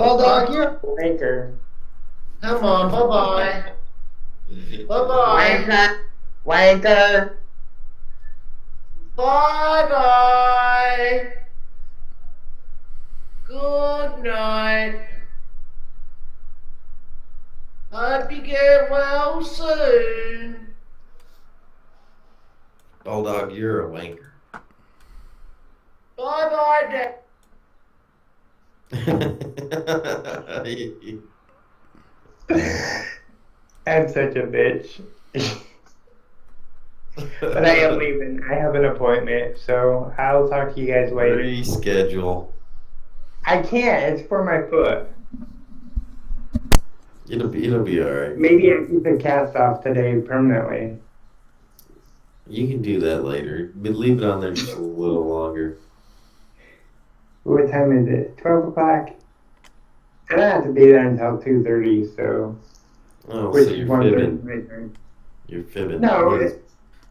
Bulldog, you're Anchor. come on, bye-bye. Bye-bye. Wanker. Wanker. Bye-bye. Good night. Hope you get well soon. Bulldog, you're a wanker. Bye-bye, Dad. I'm such a bitch. But I am leaving. I have an appointment, so I'll talk to you guys later. Reschedule. I can't. It's for my foot. It'll be alright. Maybe I keep the cast off today permanently. You can do that later, but leave it on there just a little longer. What time is it? 12 o'clock? I don't have to be there until 2:30, so... Oh, Which so is you're 1:30 fibbing. my time. You're fibbing. No,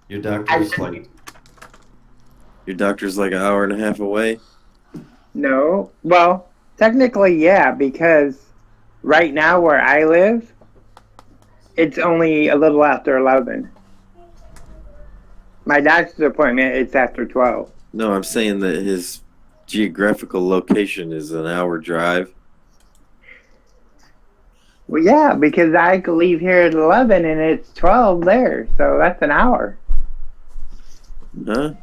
Your doctor's actually, like an hour and a half away. no. Well, technically, yeah, because right now where I live, it's only a little after 11. My doctor's appointment is after 12. No, I'm saying that his geographical location is an hour drive. Well, yeah, because I could leave here at 11 and it's 12 there, so that's an hour. Huh?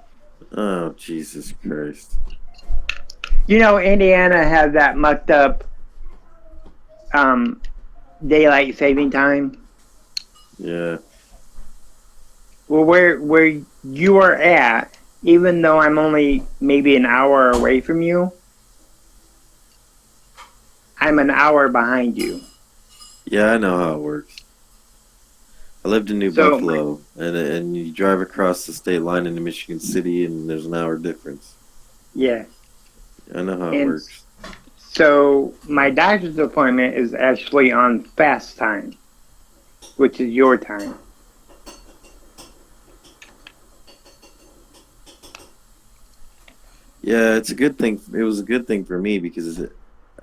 Oh, Jesus Christ. You know, Indiana has that mucked up daylight saving time. Yeah. Well, where you are at, even though I'm only maybe an hour away from you, I'm an hour behind you. Yeah, I know how it works. I lived in New Buffalo, and you drive across the state line into Michigan City, and there's an hour difference. Yeah. I know how it works. So my doctor's appointment is actually on fast time, which is your time. Yeah, it's a good thing. It was a good thing for me because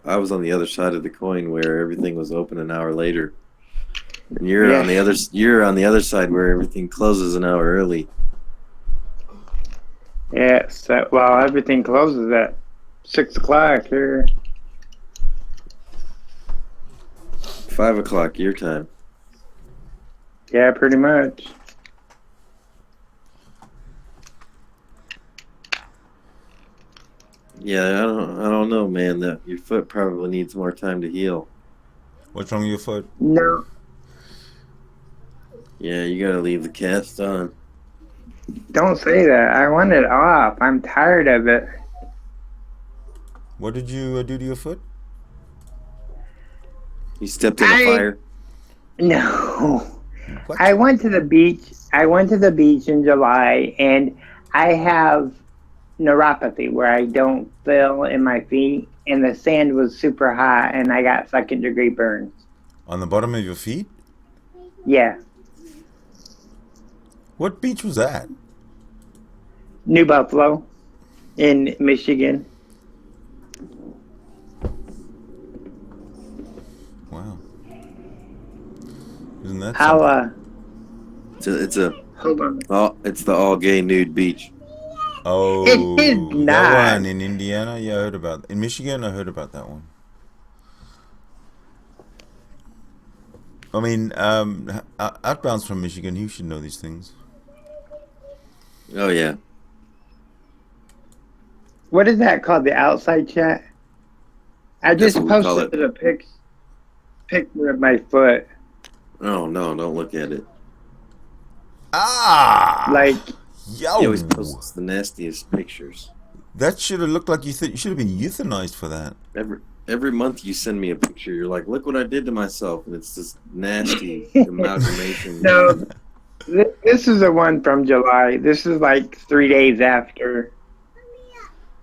I was on the other side of the coin where everything was open an hour later, and you're on the other side where everything closes an hour early. Yeah. So, well, everything closes at 6 o'clock here. 5 o'clock your time. Yeah, pretty much. Yeah, I don't know, man. That your foot probably needs more time to heal. What's wrong with your foot? No. Yeah, you gotta leave the cast on. Don't say that. I want it off. I'm tired of it. What did you do to your foot? You stepped in a fire. No. What? I went to the beach. I went to the beach in July, and I have neuropathy where I don't feel in my feet, and the sand was super hot, and I got second-degree burns. On the bottom of your feet? Yeah. What beach was that? New Buffalo in Michigan. Wow. Isn't that How, It's a hold on. it's the all gay nude beach. Oh, It is not. that one in Indiana? Yeah, I heard about. In Michigan, I heard about that one. I mean, outbounds from Michigan, you should know these things. Oh yeah. What is that called? The outside chat? I That's just what we call posted it. a picture of my foot. Oh no, don't look at it. Ah! Like, Yo! He always posts the nastiest pictures. That should have looked like you should have been euthanized for that. Every month you send me a picture. You're like, look what I did to myself, and it's this nasty amalgamation. no, this is the one from July. This is like 3 days after.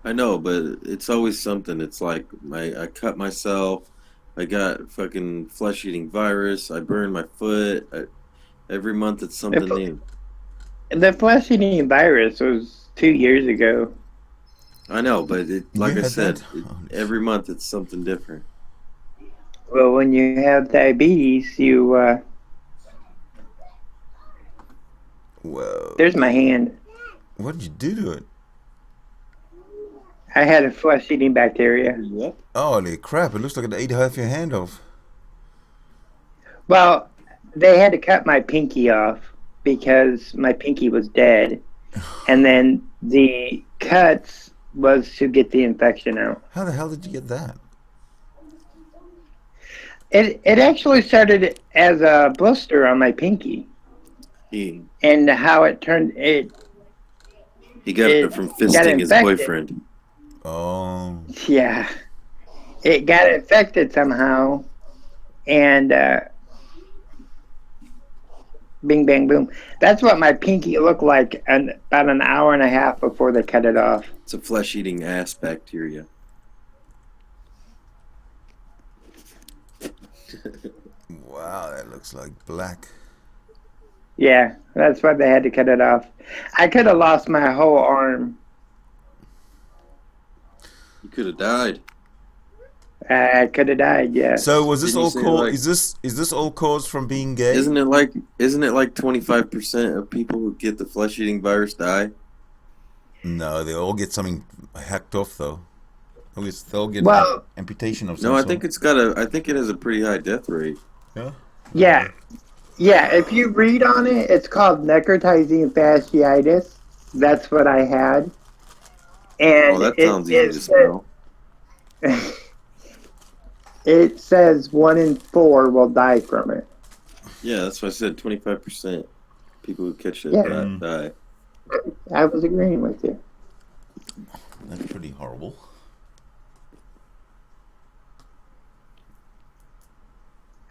I know, but it's always something. It's like I cut myself. I got fucking flesh-eating virus. I burned my foot. Every month it's something new. The flesh-eating virus was 2 years ago. I know, but like I said, that? every month it's something different. Well, when you have diabetes, you Whoa. there's my hand. What did you do to it? I had a flesh-eating bacteria. Yep. Holy crap, it looks like it ate half your hand off. Well, they had to cut my pinky off because my pinky was dead. And then the cuts was to get the infection out. How the hell did you get that? It actually started as a blister on my pinky. He And how it turned it got it from fisting his infected. boyfriend. Oh. Yeah. It got infected somehow, and bing, bang, boom. That's what my pinky looked like about an hour and a half before they cut it off. It's a flesh-eating ass bacteria. Wow, that looks like black. Yeah, that's why they had to cut it off. I could have lost my whole arm. You could have died. I could have died, yeah. So was this Didn't you all say, caused? like- Is this all caused from being gay? Isn't it like 25% of people who get the flesh-eating virus die? No, they all get something hacked off though. They'll get Well- amputation of some No, I sort. think I think it has a pretty high death rate. Yeah. Yeah. Yeah, if you read on it, it's called necrotizing fasciitis. That's what I had. And Oh, that sounds easy to spell. It says 1 in 4 will die from it. Yeah, that's what I said. 25% people who catch it Yeah. die. I was agreeing with you. That's pretty horrible.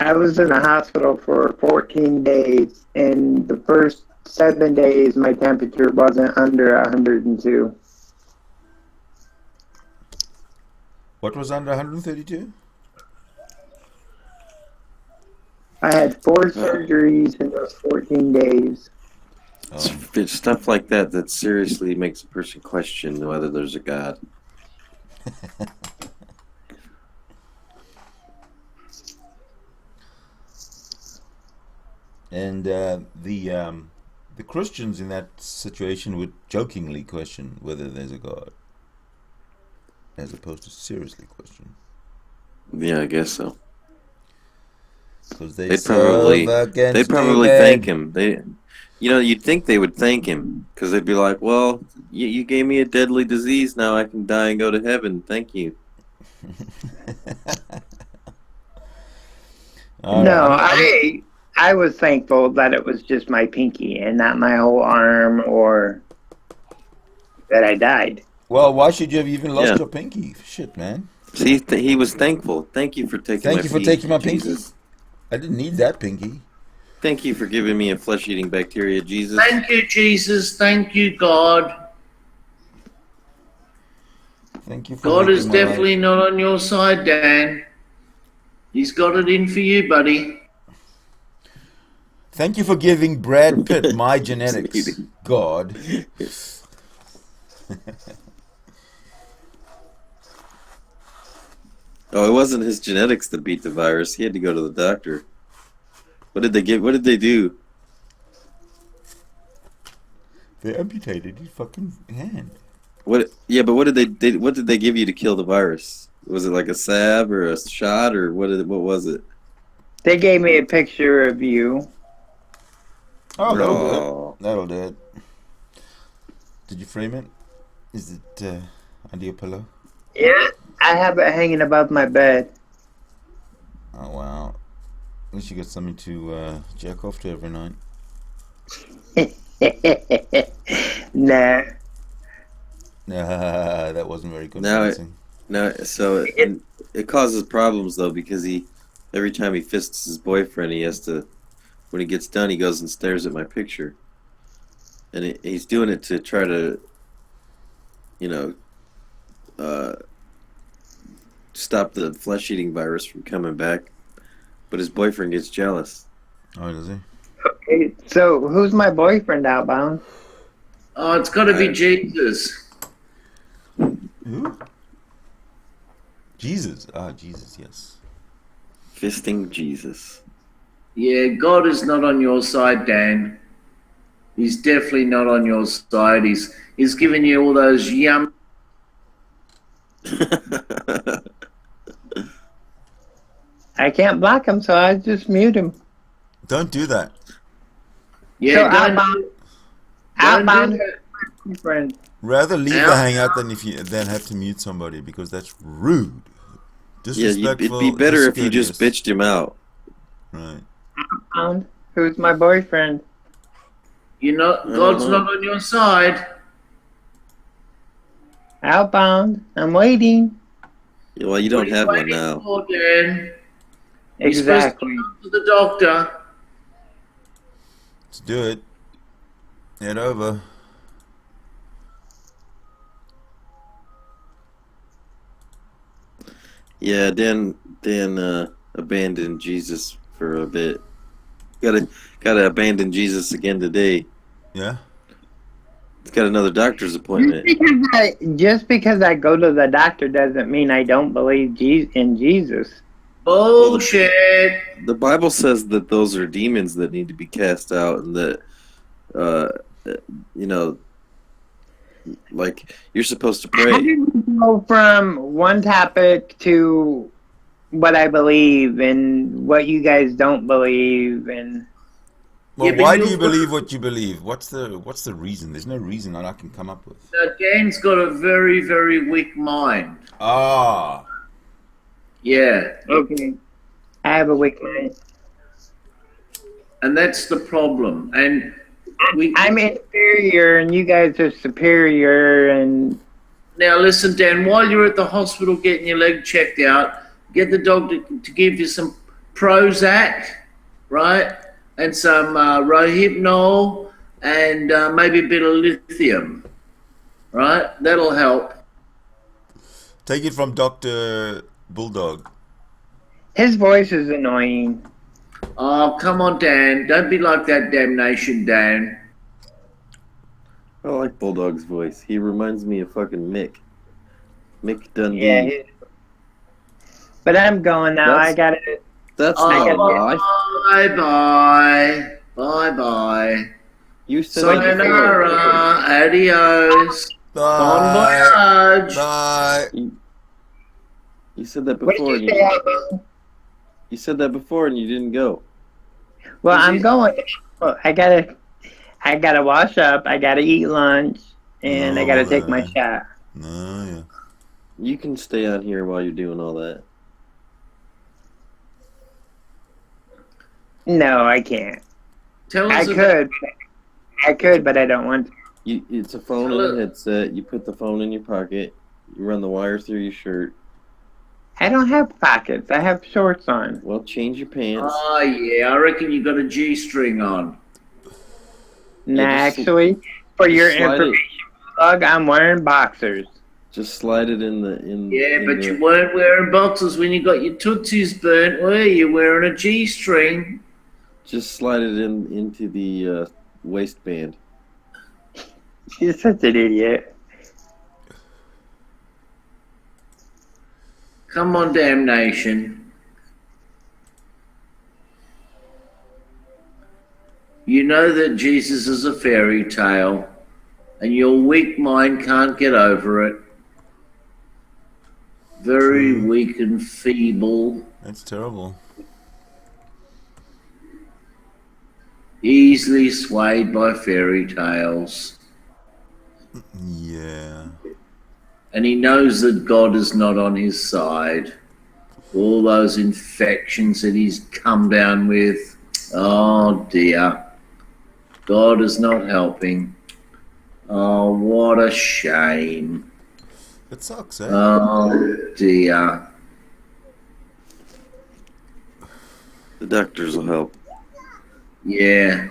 I was in the hospital for 14 days, and the first 7 days my temperature wasn't under 102. What was under 132? I had 4 surgeries in those 14 days. Oh. It's stuff like that seriously makes a person question whether there's a God. And the Christians in that situation would jokingly question whether there's a God, as opposed to seriously question. Yeah, I guess so. Because They'd probably thank him. You'd think they would thank him because they'd be like, "Well, you gave me a deadly disease. Now I can die and go to heaven. Thank you." I was thankful that it was just my pinky and not my whole arm or that I died. Well, why should you have even lost Yeah. your pinky? Shit, man. See, he was thankful. Thank you for taking. Thank you for taking my pinky. Jesus. I didn't need that pinky. Thank you for giving me a flesh-eating bacteria, Jesus. Thank you, Jesus. Thank you, God. Thank you for God is making my life. definitely not on your side, Dan. He's got it in for you, buddy. Thank you for giving Brad Pitt my genetics, God. Oh, it wasn't his genetics that beat the virus. He had to go to the doctor. What did they give? What did they do? They amputated his fucking hand. What? Yeah, but what did they give you to kill the virus? Was it like a salve or a shot or what was it? They gave me a picture of you. Oh, that'll do Oh. it. That'll do it. Did you frame it? Is it under your pillow? Yeah, I have it hanging above my bed. Oh, wow. At least you got something to jack off to every night. Nah. That wasn't very Now convincing. So it causes problems though because every time he fists his boyfriend, he has to. When he gets done, he goes and stares at my picture, and he's doing it to try to, stop the flesh-eating virus from coming back. But his boyfriend gets jealous. Oh, does he? Okay, so who's my boyfriend, Outbound? Oh, it's got to be Jesus. Who? Jesus. Ah, Jesus, yes. Fisting Jesus. Yeah, God is not on your side, Dan. He's definitely not on your side. He's giving you all those yum. I can't block him, so I just mute him. Don't do that. Yeah, So don't outbound, do that. friend. Rather leave the Yeah. hangout than have to mute somebody, because that's rude. Yeah, Disrespectful. it'd be better if you just discourteous. bitched him out. Right. Outbound, who's my boyfriend? God's know. not on your side. Outbound, I'm waiting. Yeah, well, you don't What are have one waiting now. for, Dan? You're supposed to Exactly. go to the doctor. Let's do it. Head over. Yeah, Dan abandoned Jesus for a bit. Gotta abandon Jesus again today. Yeah. He's got another doctor's appointment. Just because I go to the doctor doesn't mean I don't believe in Jesus. Bullshit. The Bible says that those are demons that need to be cast out, and that like you're supposed to How pray. do you go from one topic to what I believe and what you guys don't believe? And Well, Yeah, but why do you- you believe what you believe? What's the reason? There's no reason that I can come up with. Dan's got a very, very weak mind. Ah. Yeah, okay, I have a weak mind. and that's the problem. And I'm inferior and you guys are superior. And now listen, Dan, while you're at the hospital getting your leg checked out, get the doctor to give you some Prozac, right? And some Rohypnol and maybe a bit of lithium, right? That'll help. Take it from Dr. Bulldog. his voice is annoying. Oh, come on, Dan. Don't be like that, damnation, Dan. I like Bulldog's voice. He reminds me of fucking Mick. Mick Dundee. Yeah. But I'm going now. That's- I gotta. That's Oh, not a lie. bye-bye. Bye-bye. You said that before. Sayonara. Adios. Bon Bye. voyage. Bye. You said that What before. did you say? Alvin? You said that before, and you didn't go. Well, Is I'm he- going. Well, I gotta wash up. I gotta eat lunch, and I gotta take my Alright. shot. No, yeah. You can stay on here while you're doing all that. No, I can't. Tell I us about could, but I don't want to. It's a phone and a headset. You put the phone in your pocket. You run the wire through your shirt. I don't have pockets. I have shorts on. Well, change your pants. Oh, yeah. I reckon you got a G-string on. Nah, Yeah, just- actually, for your slide it. information, Doug, I'm wearing boxers. Just slide it in the in. Yeah, in but the- you weren't wearing boxers when you got your tootsies burnt, were you? Wearing a G-string. Just slide it into the waistband. You're such an idiot. Come on, damnation. You know that Jesus is a fairy tale, and your weak mind can't get over it. Very weak and feeble, That's terrible. easily swayed by fairy tales. Yeah. And he knows that God is not on his side. All those infections that he's come down with. Oh dear. God is not helping. Oh, what a shame. It sucks, eh? Oh dear. The doctors will help. Yeah.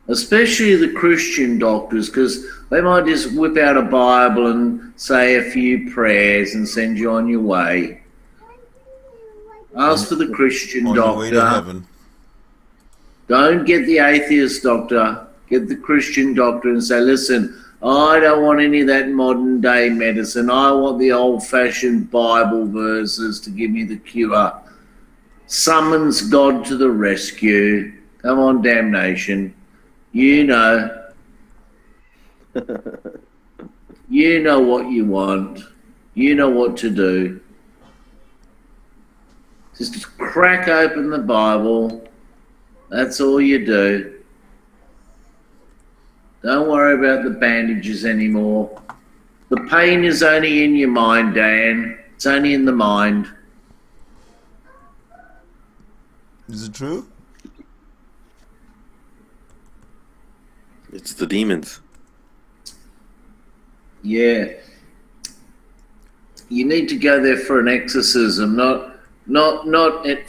Especially the Christian doctors, because they might just whip out a Bible and say a few prayers and send you on your way. Ask for the Christian On your way to doctor. heaven. Don't get the atheist doctor. Get the Christian doctor and say, listen, I don't want any of that modern day medicine. I want the old fashioned Bible verses to give me the cure. summons God to the rescue. Come on, damnation. You know. You know what you want. You know what to do. Just crack open the Bible. That's all you do. Don't worry about the bandages anymore. The pain is only in your mind, Dan. It's only in the mind. Is it true? It's the demons. Yeah. You need to go there for an exorcism, not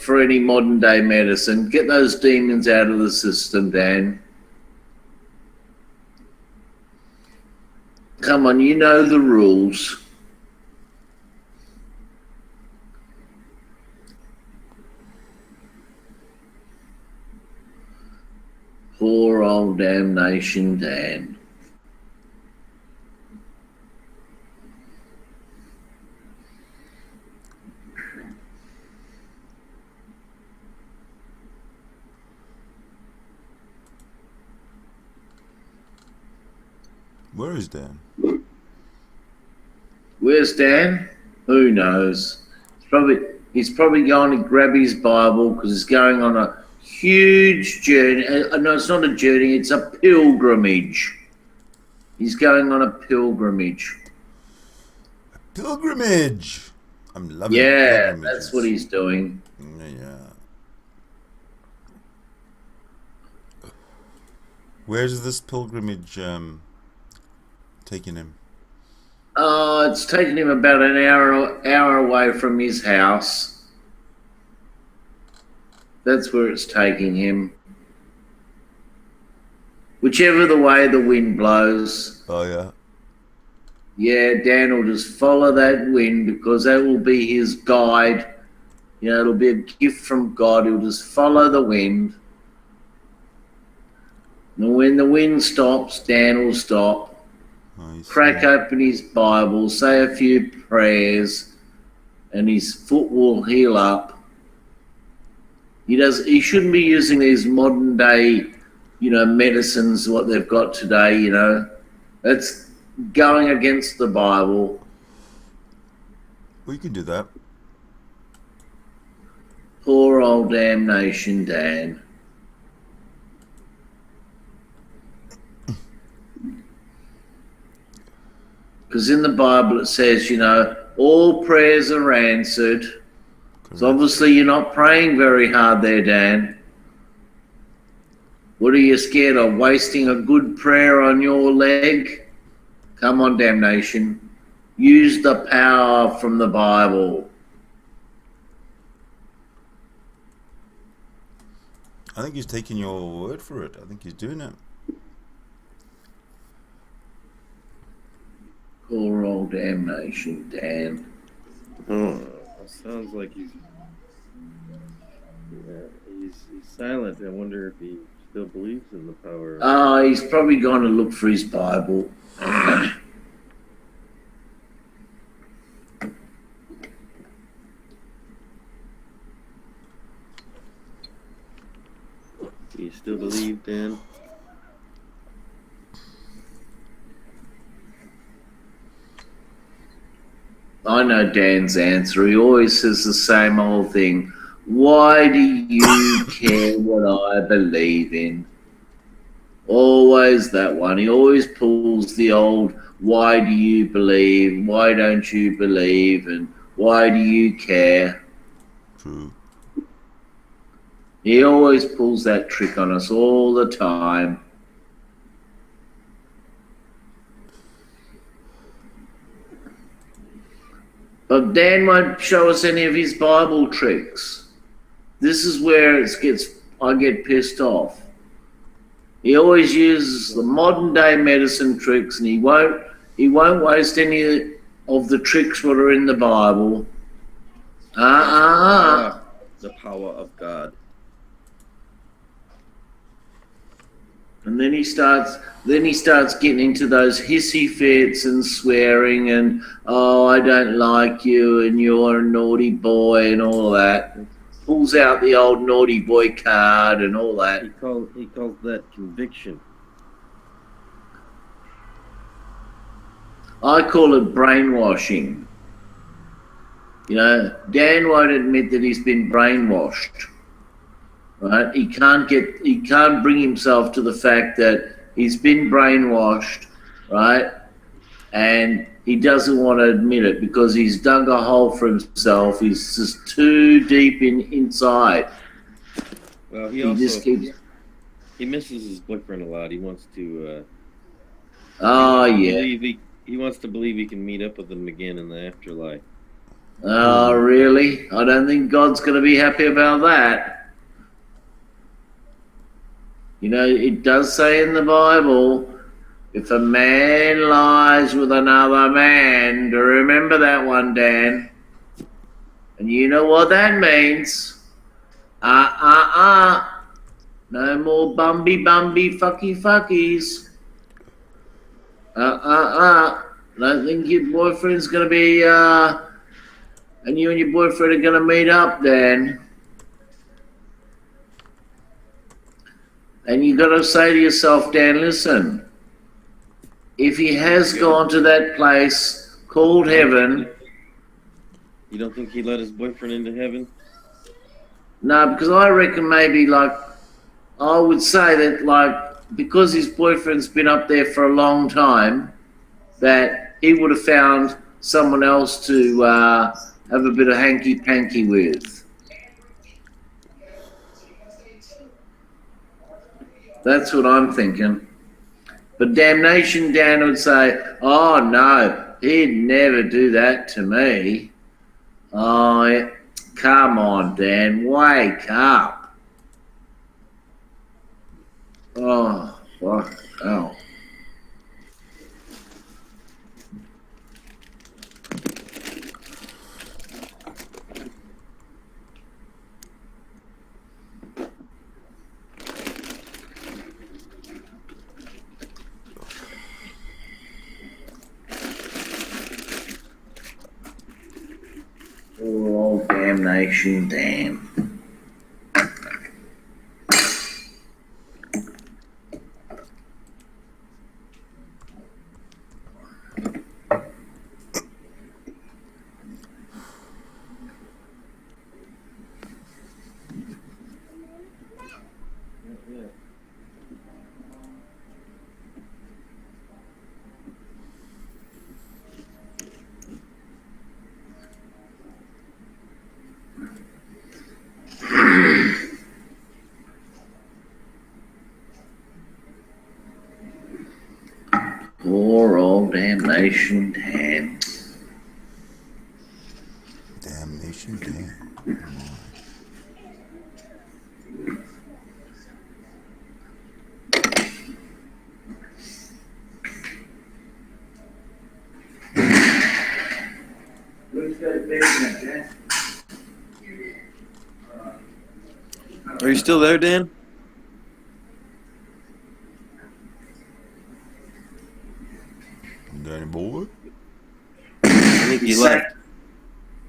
for any modern day medicine. Get those demons out of the system, Dan. Come on, you know the rules. Poor old damnation Dan. Where is Dan? Where's Dan? Who knows? He's probably going to grab his Bible because he's going on a huge journey. No, it's not a journey, it's a pilgrimage. He's going on a pilgrimage. Pilgrimage! I'm loving Yeah, pilgrimages. that's what he's doing. Yeah. Where's this pilgrimage taking him? It's taken him about an hour away from his house. That's where it's taking him. Whichever the way the wind blows. Oh, yeah. Yeah, Dan will just follow that wind because that will be his guide. You know, it'll be a gift from God. He'll just follow the wind. And when the wind stops, Dan will stop. Crack open his Bible, say a few prayers, and his foot will heal up. He shouldn't be using these modern day, medicines, what they've got today, That's going against the Bible. We can do that. Poor old damnation Dan. Because in the Bible it says, all prayers are answered. Correct. So obviously you're not praying very hard there, Dan. What are you scared of? Wasting a good prayer on your leg? Come on, damnation. Use the power from the Bible. I think he's taking your word for it. I think he's doing it. Poor old damnation, Dan. Oh, sounds like he's silent. I wonder if he still believes in the power. Oh, he's probably going to look for his Bible. Do you still believe, Dan? I know Dan's answer. He always says the same old thing. Why do you care what I believe in? Always that one. He always pulls the old, why do you believe? Why don't you believe? And why do you care? True. He always pulls that trick on us all the time. But Dan won't show us any of his Bible tricks. This is where I get pissed off. He always uses the modern day medicine tricks, and he won't waste any of the tricks that are in the Bible. The power of God. And then he starts getting into those hissy fits and swearing and, oh, I don't like you and you're a naughty boy and all that. pulls out the old naughty boy card and all that. He calls that conviction. I call it brainwashing. You know, Dan won't admit that he's been brainwashed. Right? He can't bring himself to the fact that he's been brainwashed, right? And he doesn't want to admit it because he's dug a hole for himself. He's just too deep inside. Well, he misses his boyfriend a lot. He wants to. He wants to believe he can meet up with him again in the afterlife. Oh, really? I don't think God's going to be happy about that. You know, it does say in the Bible, if a man lies with another man, to remember that one, Dan. And you know what that means. No more bumby, fucky, fuckies. I don't think your boyfriend's going to be, and you and your boyfriend are going to meet up, Dan. And you got to say to yourself, Dan, listen, if he has gone to that place called heaven. You don't think he let his boyfriend into heaven? No, because I reckon maybe, like, I would say that, like, because his boyfriend's been up there for a long time, that he would have found someone else to have a bit of hanky-panky with. That's what I'm thinking. But damnation, Dan would say, oh, no, he'd never do that to me. Oh, come on, Dan, wake up. Oh, fuck, hell. Oh, damnation, damn. Poor old damnation Dan. Damnation Dan. Are you still there, Dan? Danny boy? I think he left.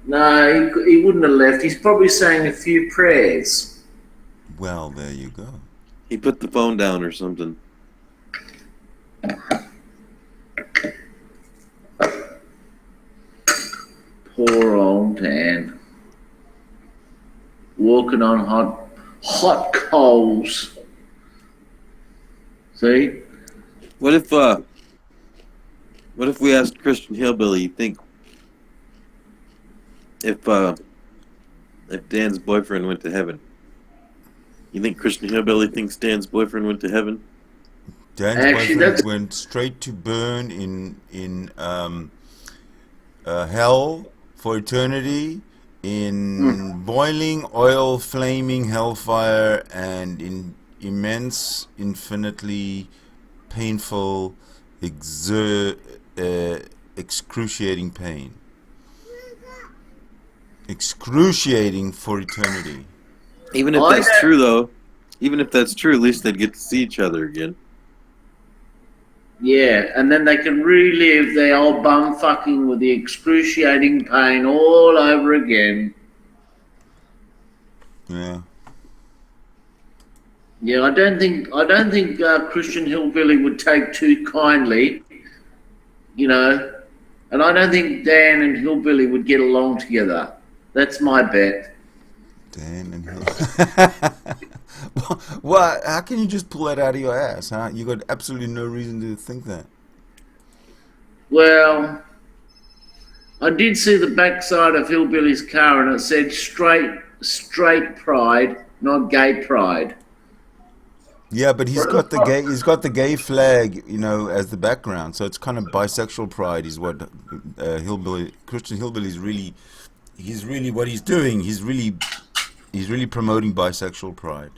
No, he wouldn't have left. He's probably saying a few prayers. Well, there you go. He put the phone down or something. Poor old Dan. Walking on hot coals. See? What if we asked Christian Hillbilly, you think if Dan's boyfriend went to heaven, you think Christian Hillbilly thinks Dan's boyfriend went to heaven? Dan's boyfriend went straight to burn in hell for eternity, in boiling oil, flaming hellfire, and in immense, infinitely painful, excruciating pain. Excruciating for eternity. Even if that's true, though, even if that's true, at least they'd get to see each other again. Yeah, and then they can relive their old bum fucking with the excruciating pain all over again. Yeah. Yeah, I don't think Christian Hillbilly would take too kindly, and I don't think Dan and Hillbilly would get along together. That's my bet. Dan and Hill. Well, how can you just pull that out of your ass, huh? You got absolutely no reason to think that. Well, I did see the backside of Hillbilly's car, and it said straight pride, not gay pride. Yeah, but he's got the gay flag, as the background. So it's kind of bisexual pride is what Christian Hillbilly is really. He's really what he's doing. He's really promoting bisexual pride.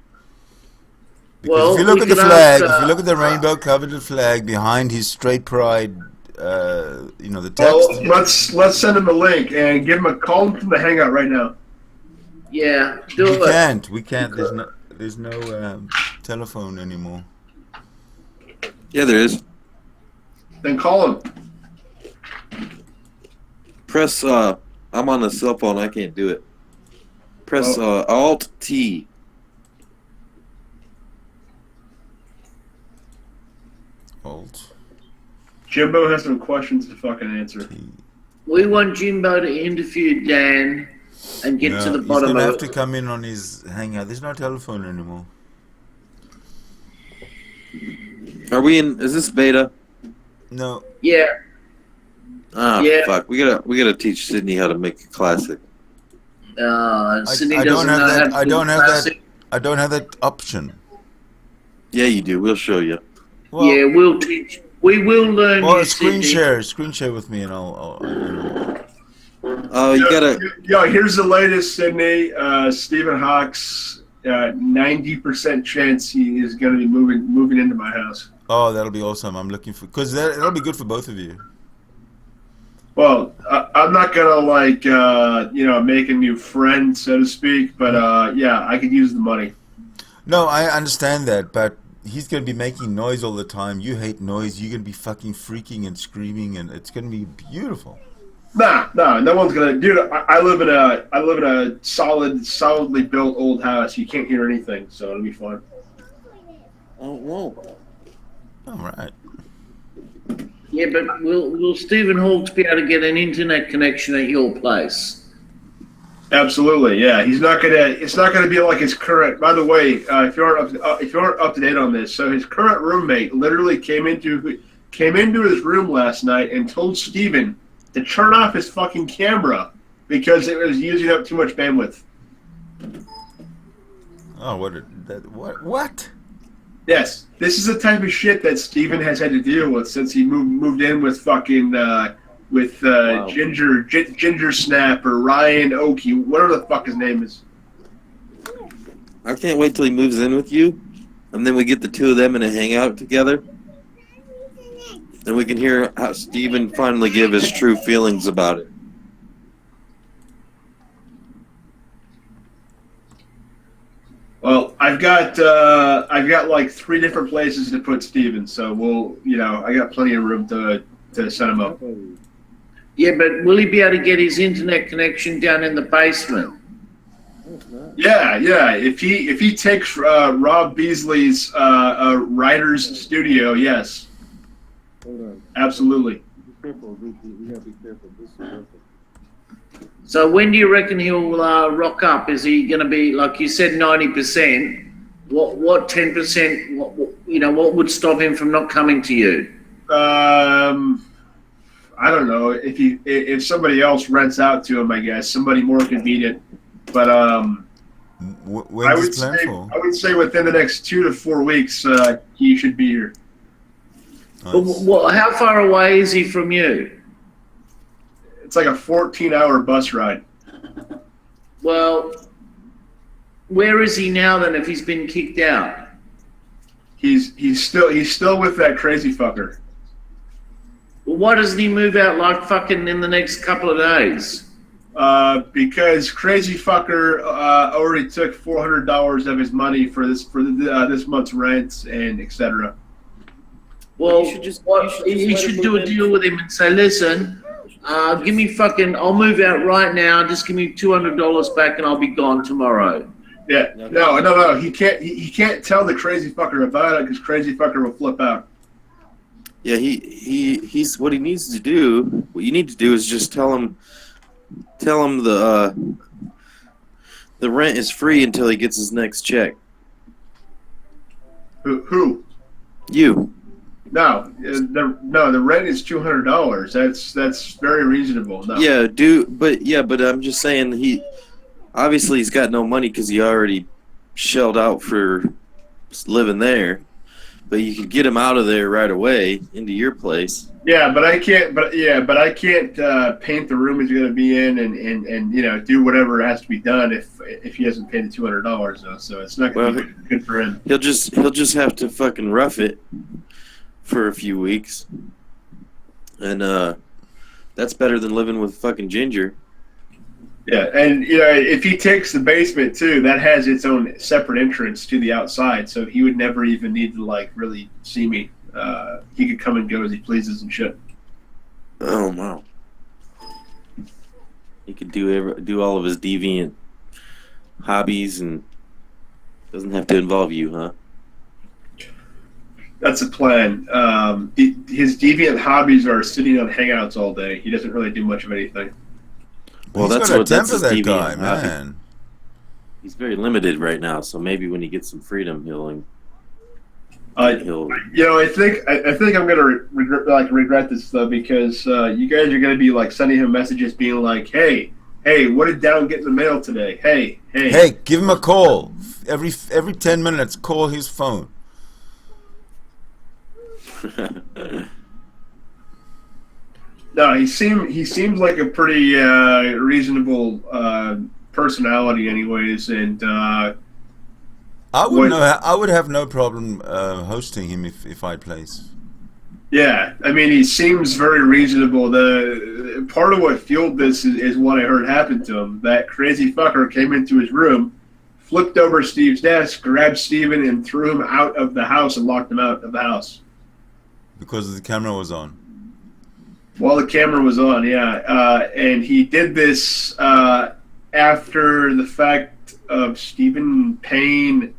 Because if you look at the flag, if you look at the rainbow-covered flag behind his straight pride, the text. Well, let's send him a link and give him a call from the hangout right now. Yeah, We can't. There's no telephone anymore. Yeah, there is. Then call him. Press. I'm on the cell phone. I can't do it. Press Alt T. Alt. Jimbo has some questions to fucking answer. We want Jimbo to interview Dan and get to the bottom of it. He's going to have to come in on his hangout. There's no telephone anymore. Are we in? Is this beta? No. Yeah. Yeah. Fuck. We gotta teach Sydney how to make a classic. Sydney I don't doesn't know how to I don't do have classic. that. I don't have that option. Yeah, you do. We'll show you. Well, Yeah, we'll teach. We will learn. Or you, screen Sydney. share with me, and I'll Oh, you gotta. Yo, here's the latest, Sydney. Stephen Hawks, 90% chance he is going to be moving into my house. Oh, that'll be awesome. I'm looking for because that'll be good for both of you. Well, I'm not gonna make a new friend, so to speak. But yeah, I could use the money. No, I understand that, but he's gonna be making noise all the time. You hate noise. You're gonna be fucking freaking and screaming, and it's gonna be beautiful. Nah, no one's gonna. Dude, I live in a solidly built old house. You can't hear anything, so it'll be fun. Oh, whoa. All right. Yeah, but will Stephen Hawks be able to get an internet connection at your place? Absolutely, yeah. He's not gonna. It's not gonna be like his current. By the way, if you aren't up to date on this, so his current roommate literally came into his room last night and told Stephen to turn off his fucking camera because it was using up too much bandwidth. Oh, what? Yes, this is the type of shit that Stephen has had to deal with since he moved in with fucking Wow. Ginger Snap or Ryan Oakey, whatever the fuck his name is. I can't wait till he moves in with you, and then we get the two of them in a hangout together, and we can hear how Stephen finally give his true feelings about it. Well, I've got like 3 different places to put Steven, so I got plenty of room to set him up. Yeah, but will he be able to get his internet connection down in the basement? Yeah. If he takes Rob Beasley's writer's studio, yes, absolutely. So when do you reckon he'll rock up? Is he going to be, like you said, 90%? What 10%? What would stop him from not coming to you? I don't know if somebody else rents out to him. I guess somebody more convenient. But I would say within the next 2 to 4 weeks he should be here. Nice. How far away is he from you? It's like a 14-hour bus ride. Well, where is he now then? If he's been kicked out, He's still with that crazy fucker. well, why doesn't he move out like fucking in the next couple of days? Because crazy fucker already took $400 of his money for this month's rent and etc. Well, you should do a deal with him and say, listen, I'll move out right now. Just give me $200 back and I'll be gone tomorrow. Yeah. No. He can't tell the crazy fucker about it because crazy fucker will flip out. Yeah, he's what he needs to do. What you need to do is just tell him the rent is free until he gets his next check. Who? You. No, the rent is $200. That's very reasonable. No. Yeah, but I'm just saying he's got no money because he already shelled out for living there. But you could get him out of there right away into your place. Yeah, but I can't. But I can't paint the room he's going to be in and do whatever has to be done if he hasn't paid the $200 though. So it's not going to be good for him. He'll just have to fucking rough it for a few weeks, and that's better than living with fucking Ginger. Yeah, and if he takes the basement too, that has its own separate entrance to the outside, so he would never even need to really see me. He could come and go as he pleases and shit. Oh wow! He could do all of his deviant hobbies and doesn't have to involve you, huh? That's the plan. His deviant hobbies are sitting on hangouts all day. He doesn't really do much of anything. Well, He's that's got a what that's temper, his that deviant guy, hobby. man. He's very limited right now, so maybe when he gets some freedom, he'll. I think I'm gonna regret this though because you guys are gonna be sending him messages being like, hey, what did Down get in the mail today? Hey, give him a call every 10 minutes. Call his phone. No, he seems like a pretty reasonable personality, anyways, and I would have no problem hosting him if I place. Yeah, I mean, he seems very reasonable. The part of what fueled this is what I heard happened to him. That crazy fucker came into his room, flipped over Steve's desk, grabbed Steven, and threw him out of the house and locked him out of the house. Because the camera was on. While the camera was on, yeah. And he did this after the fact of Stephen paying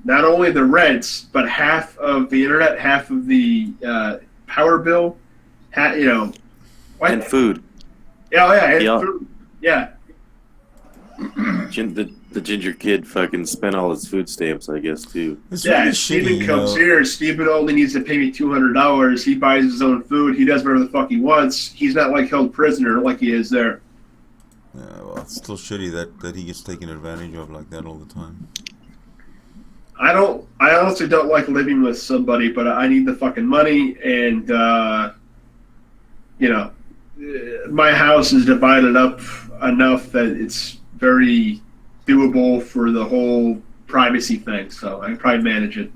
not only the rents, but half of the internet, half of the power bill, and food. Yeah, food. Yeah. The ginger kid fucking spent all his food stamps, I guess, too. Yeah, Stephen comes here. Stephen only needs to pay me $200. He buys his own food. He does whatever the fuck he wants. He's not held prisoner like he is there. Yeah, well, it's still shitty that he gets taken advantage of like that all the time. I honestly don't like living with somebody, but I need the fucking money, and my house is divided up enough that it's very doable for the whole privacy thing, so I can probably manage it.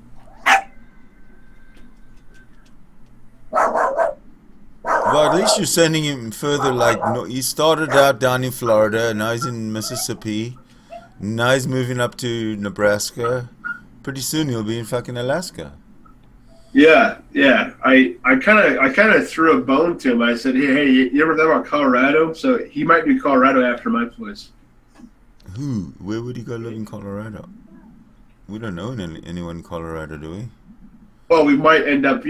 Well, at least you're sending him further. He started out down in Florida, now he's in Mississippi, now he's moving up to Nebraska. Pretty soon he'll be in fucking Alaska. Yeah. I kind of threw a bone to him. I said, hey, you ever thought about Colorado? So he might be Colorado after my place. Who? Where would he go live in Colorado? We don't know anyone in Colorado, do we? Well, we might end up,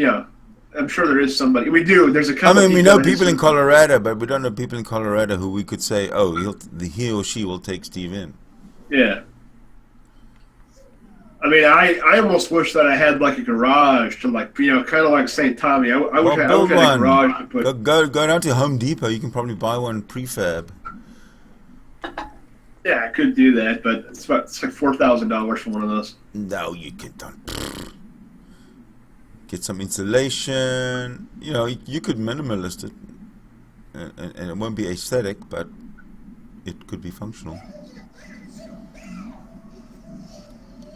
I'm sure there is somebody. We do. There's a couple. We know people in Colorado, but we don't know people in Colorado who we could say, oh, he or she will take Steve in. Yeah. I mean, I almost wish that I had a garage to kind of like St. Tommy. I wish I had a garage to put. Go down to Home Depot. You can probably buy one prefab. Yeah, I could do that, but it's like $4,000 for one of those. No, you can don't. Get some insulation. You could minimalist it, and it won't be aesthetic, but it could be functional.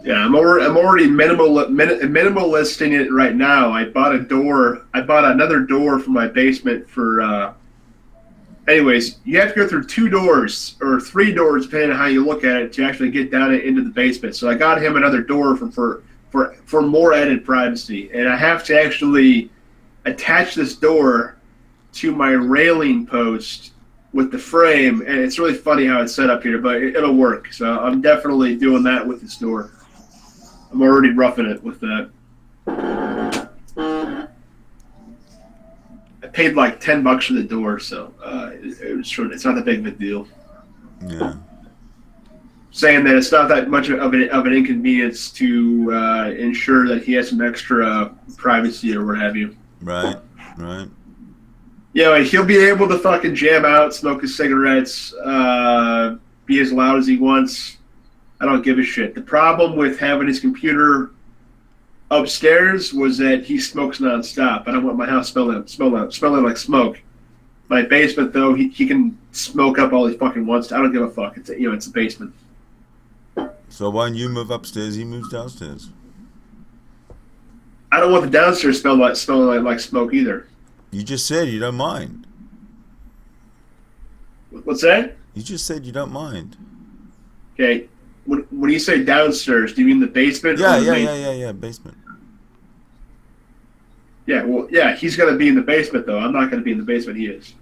Yeah, I'm already minimalisting it right now. I bought another door for my basement for. Anyways, you have to go through 2 doors or 3 doors, depending on how you look at it, to actually get down into the basement. So I got him another door for more added privacy, and I have to actually attach this door to my railing post with the frame, and it's really funny how it's set up here, but it'll work. So I'm definitely doing that with this door. I'm already roughing it with that. I paid like $10 for the door, so it's not that big of a deal. Yeah. Saying that it's not that much of an inconvenience to ensure that he has some extra privacy or what have you. Right. Right. Yeah, like he'll be able to fucking jam out, smoke his cigarettes, be as loud as he wants. I don't give a shit. The problem with having his computer upstairs was that he smokes nonstop. I don't want my house smelling like smoke. My basement, though, he can smoke up all he fucking wants. I don't give a fuck. It's a basement. So why don't you move upstairs? He moves downstairs. I don't want the downstairs smelling like smoke either. You just said you don't mind. What's that? You just said you don't mind. Okay. When you say downstairs, do you mean the basement? Yeah, basement. Yeah, well, yeah, he's going to be in the basement, though. I'm not going to be in the basement. He is.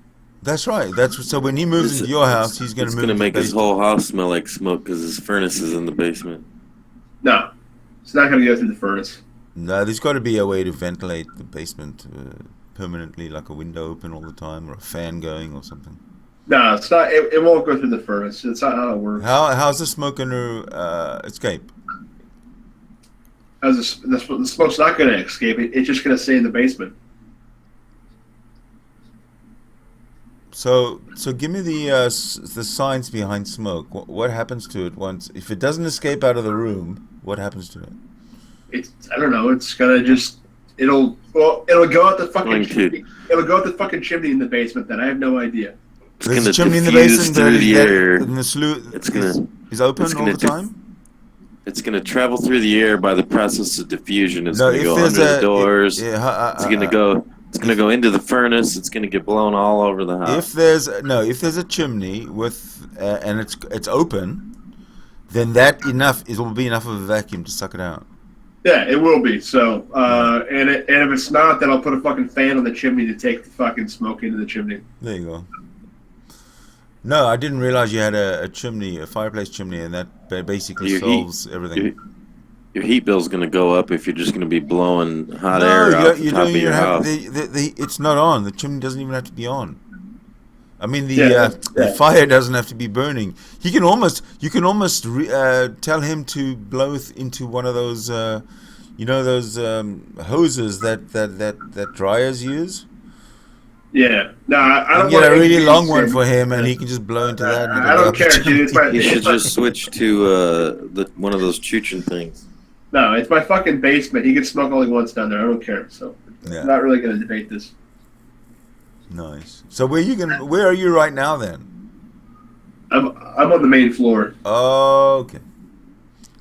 That's right. So when he moves into your house, he's going to move. It's going to make his basement. whole house smell like smoke because his furnace is in the basement. No, it's not going to go through the furnace. No, there's got to be a way to ventilate the basement permanently, like a window open all the time, or a fan going, or something. No, it's not. It won't go through the furnace. It's not how it works. How's the smoke going to escape? The smoke's not going to escape. It's just going to stay in the basement. So give me the science behind smoke. What happens to it once if it doesn't escape out of the room? What happens to it? I don't know. It's gonna just it'll go out the fucking chimney. It'll go out the fucking chimney in the basement. Then I have no idea. There's a chimney in the basement through the air. And the sluice is open all the time. It's going to travel through the air by the process of diffusion. It's going to go under the doors. It's going to go. It's going to go into the furnace. It's going to get blown all over the house. If there's a chimney with and it's open, then it will be enough of a vacuum to suck it out. Yeah, it will be. So, and if it's not, then I'll put a fucking fan on the chimney to take the fucking smoke into the chimney. There you go. No, I didn't realize you had a chimney, a fireplace chimney, and that basically solves everything. Your heat bill's going to go up if you're just going to be blowing hot air out the top of your house. It's not on. The chimney doesn't even have to be on. I mean, the fire doesn't have to be burning. You can almost tell him to blow into one of those, those hoses that dryers use. Yeah, no, I don't get a really long one for him, and he can just blow into that. And I don't care, dude. He should just switch to one of those chuchin things. No, it's my fucking basement. He can smoke all he wants down there. I don't care. So I'm not really going to debate this. Nice. So where are you right now then? I'm on the main floor. Oh, okay.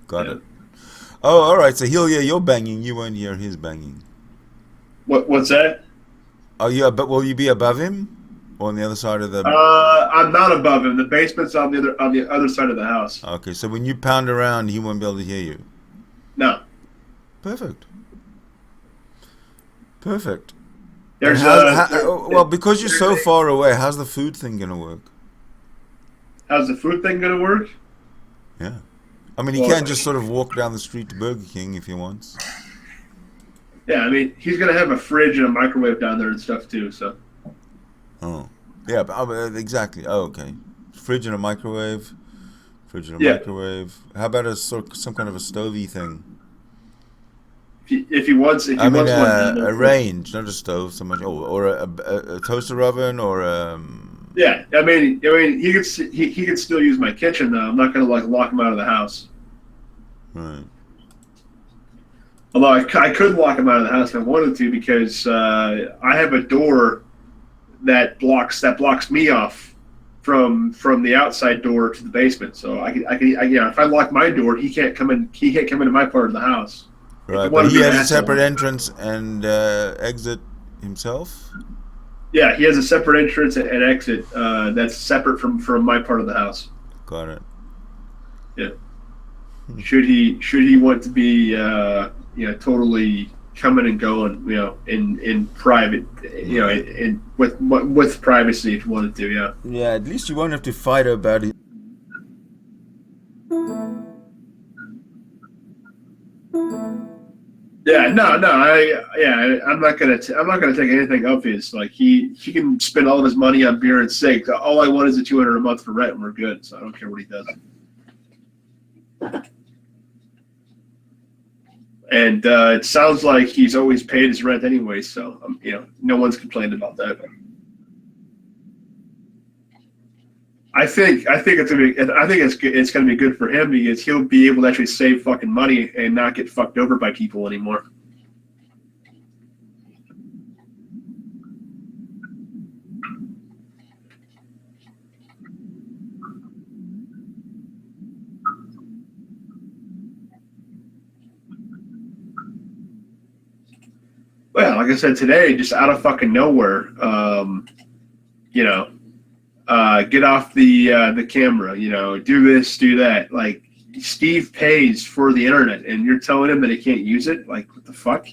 Got it. Oh, all right. So he'll hear your banging. You won't hear his banging. What's that? Oh, yeah. But will you be above him, or on the other side of the? I'm not above him. The basement's on the other side of the house. Okay. So when you pound around, he won't be able to hear you. No. Perfect. Perfect. Well, because you're so far away, how's the food thing gonna work? How's the food thing gonna work? Yeah. I mean, he can't just sort of walk down the street to Burger King if he wants. Yeah, I mean, he's gonna have a fridge and a microwave down there and stuff too. So. Oh. Yeah. Exactly. Oh, okay. Fridge and a microwave. Microwave. How about some kind of a stovey thing? If he wants one, a range, not a stove so much. Or a toaster oven, or Yeah, I mean, he could still use my kitchen though. I'm not gonna lock him out of the house. Right. Although I could lock him out of the house if I wanted to, because I have a door that blocks me off from the outside door to the basement. So I if I lock my door, he can't come in. He can't come into my part of the house. Right, but he has a separate entrance and exit himself? Yeah, he has a separate entrance and exit that's separate from my part of the house. Got it. Yeah. Should he want to be totally coming and going, in private, with privacy if you wanted to, yeah. Yeah, at least you won't have to fight about it. Yeah, no, I'm not gonna take anything of his. Like he can spend all of his money on beer and steak. All I want is a $200 a month for rent, and we're good. So I don't care what he does. And it sounds like he's always paid his rent anyway. So no one's complained about that. I think it's gonna be good for him because he'll be able to actually save fucking money and not get fucked over by people anymore. Well, like I said today, just out of fucking nowhere, get off the camera, do this, do that. Like, Steve pays for the internet, and you're telling him that he can't use it? Like, what the fuck?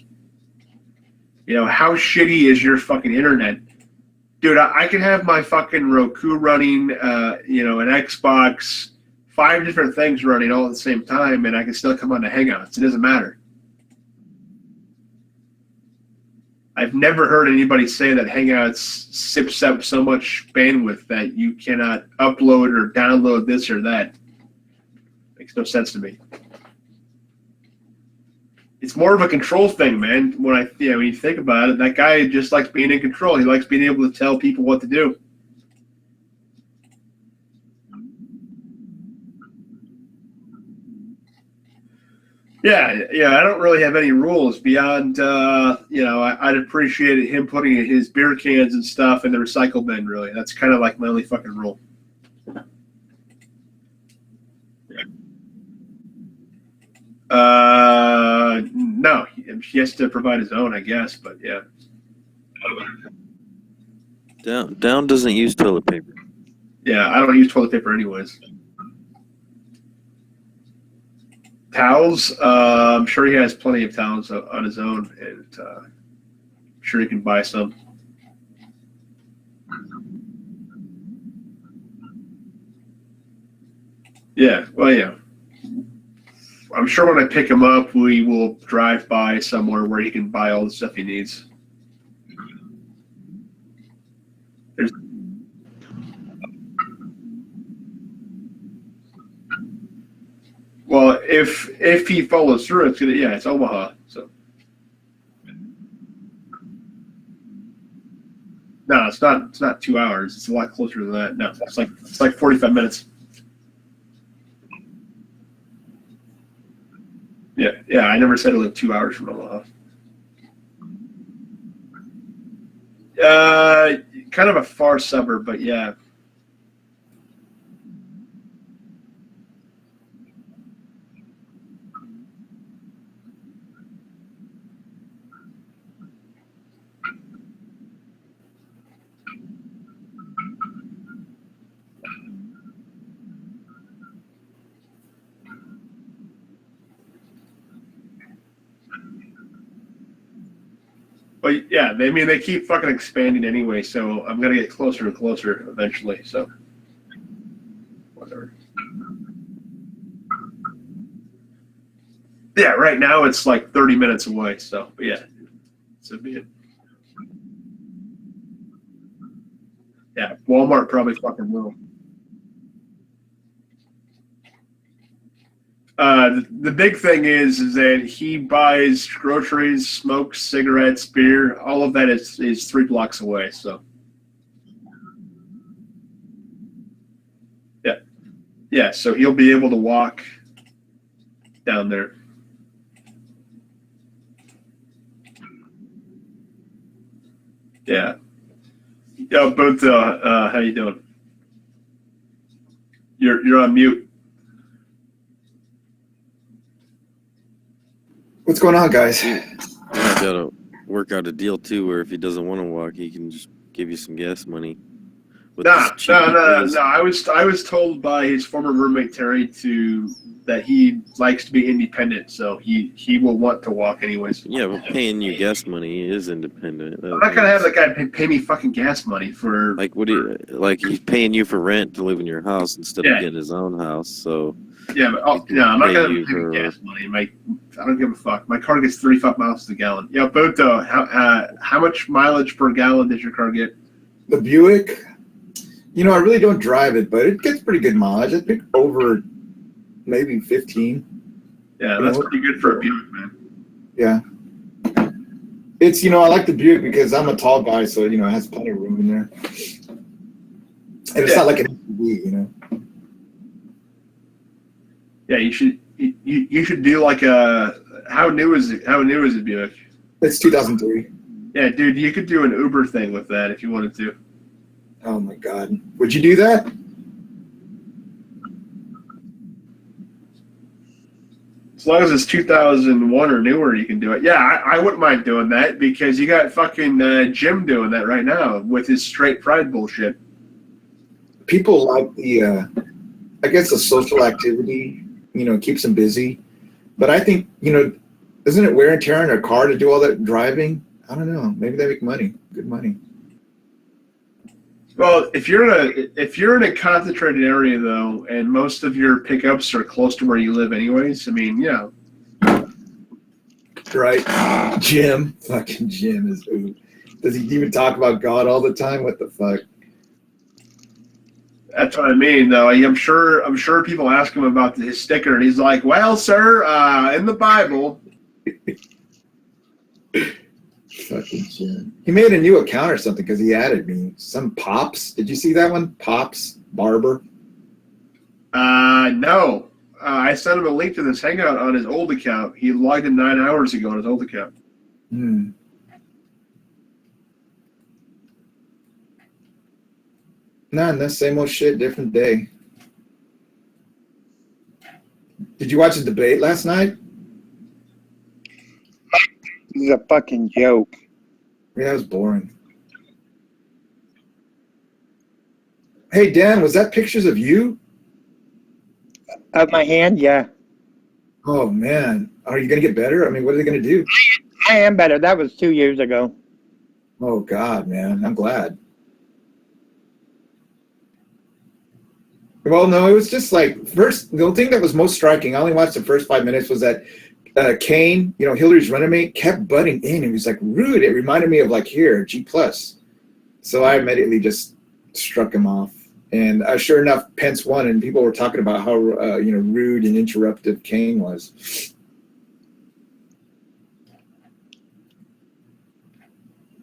How shitty is your fucking internet? Dude, I could have my fucking Roku running, an Xbox, 5 different things running all at the same time, and I can still come on to Hangouts. It doesn't matter. I've never heard anybody say that Hangouts sips up so much bandwidth that you cannot upload or download this or that. Makes no sense to me. It's more of a control thing, man. When you think about it, that guy just likes being in control. He likes being able to tell people what to do. Yeah, I don't really have any rules beyond, I'd appreciate him putting his beer cans and stuff in the recycle bin, really. That's kind of like my only fucking rule. No, he has to provide his own, I guess, but yeah. Down doesn't use toilet paper. Yeah, I don't use toilet paper anyways. Towels, I'm sure he has plenty of towels on his own, and I'm sure he can buy some. Yeah, well, yeah. I'm sure when I pick him up, we will drive by somewhere where he can buy all the stuff he needs. Well, if he follows through, it's Omaha. So no, it's not. It's not 2 hours. It's a lot closer than that. No, it's like 45 minutes. Yeah. I never said I lived 2 hours from Omaha. Kind of a far suburb, but yeah. But yeah, they keep fucking expanding anyway, so I'm gonna get closer and closer eventually. So whatever. Yeah, right now it's like 30 minutes away. So, but yeah, so be it. Yeah, Walmart probably fucking will. The big thing is that he buys groceries, smokes, cigarettes, beer. All of that is 3 blocks away. So, yeah. So he'll be able to walk down there. Yeah. Yo, Boot, how you doing? You're on mute. What's going on, guys? I gotta work out a deal too, where if he doesn't want to walk, he can just give you some gas money. with No. this cheap ideas. I was told by his former roommate Terry that he likes to be independent, so he will want to walk anyways. Yeah, we're paying you gas money. He is independent. I'm not gonna have that guy pay me fucking gas money for Like, what do you, like, he's paying you for rent to live in your house instead of Yeah. getting his own house. So Yeah, but I'm not pay gonna you pay me for- gas money. I don't give a fuck. My car gets 35 miles to the gallon. Yeah, Boto, how much mileage per gallon does your car get? The Buick, I really don't drive it, but it gets pretty good mileage. I think over maybe 15. Yeah, that's pretty good for a Buick, man. Yeah. It's, I like the Buick because I'm a tall guy, so, it has plenty of room in there. And it's not like an SUV, Yeah, you should do like a how new is it Buick? It's 2003. Yeah, dude, you could do an Uber thing with that if you wanted to. Oh, my God. Would you do that? As long as it's 2001 or newer, you can do it. Yeah, I wouldn't mind doing that because you got fucking Jim doing that right now with his straight pride bullshit. People like I guess the social activity, keeps them busy. But I think, isn't it wear and tear on their car to do all that driving? I don't know. Maybe they make money, good money. Well, if you're in a concentrated area though, and most of your pickups are close to where you live, anyways, I mean, yeah. Right. Jim. Fucking Jim is who. Does he even talk about God all the time? What the fuck? That's what I mean, though. I'm sure people ask him about his sticker, and he's like, "Well, sir, in the Bible." Fucking Jim. He made a new account or something because he added me. Some Pops. Did you see that one? Pops Barber. No. I sent him a link to this hangout on his old account. He logged in 9 hours ago on his old account. Hmm. Nah, that's same old shit, different day. Did you watch the debate last night? This is a fucking joke. Yeah, it was boring. Hey, Dan, was that pictures of you? Of my hand, yeah. Oh, man. Are you going to get better? I mean, what are they going to do? I am better. That was 2 years ago. Oh, God, man. I'm glad. Well, no, it was just like, the thing that was most striking, I only watched the first 5 minutes, was that Kane, Hillary's running mate, kept butting in. It was like rude. It reminded me of like here, G+. So I immediately just struck him off. And sure enough, Pence won, and people were talking about how rude and interruptive Kane was.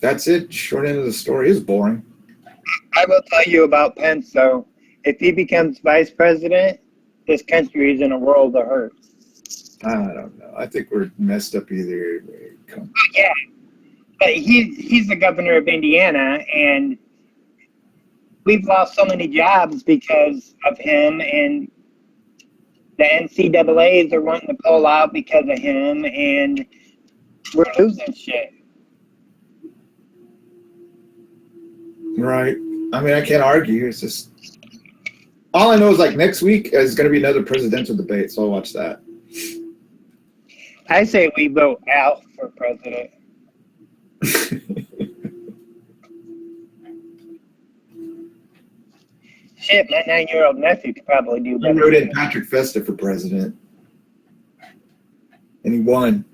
That's it. Short end of the story. Is boring. I will tell you about Pence, though. If he becomes vice president, this country is in a world of hurt. I don't know. I think we're messed up either way. Yeah, but he's the governor of Indiana, and we've lost so many jobs because of him, and the NCAAs are wanting to pull out because of him, and we're losing shit. Right. I mean, I can't argue. It's just all I know is like next week is going to be another presidential debate, so I'll watch that. I say we vote Al for president. Shit, my 9-year-old nephew could probably do I better. wrote in Patrick Festa for president, and he won.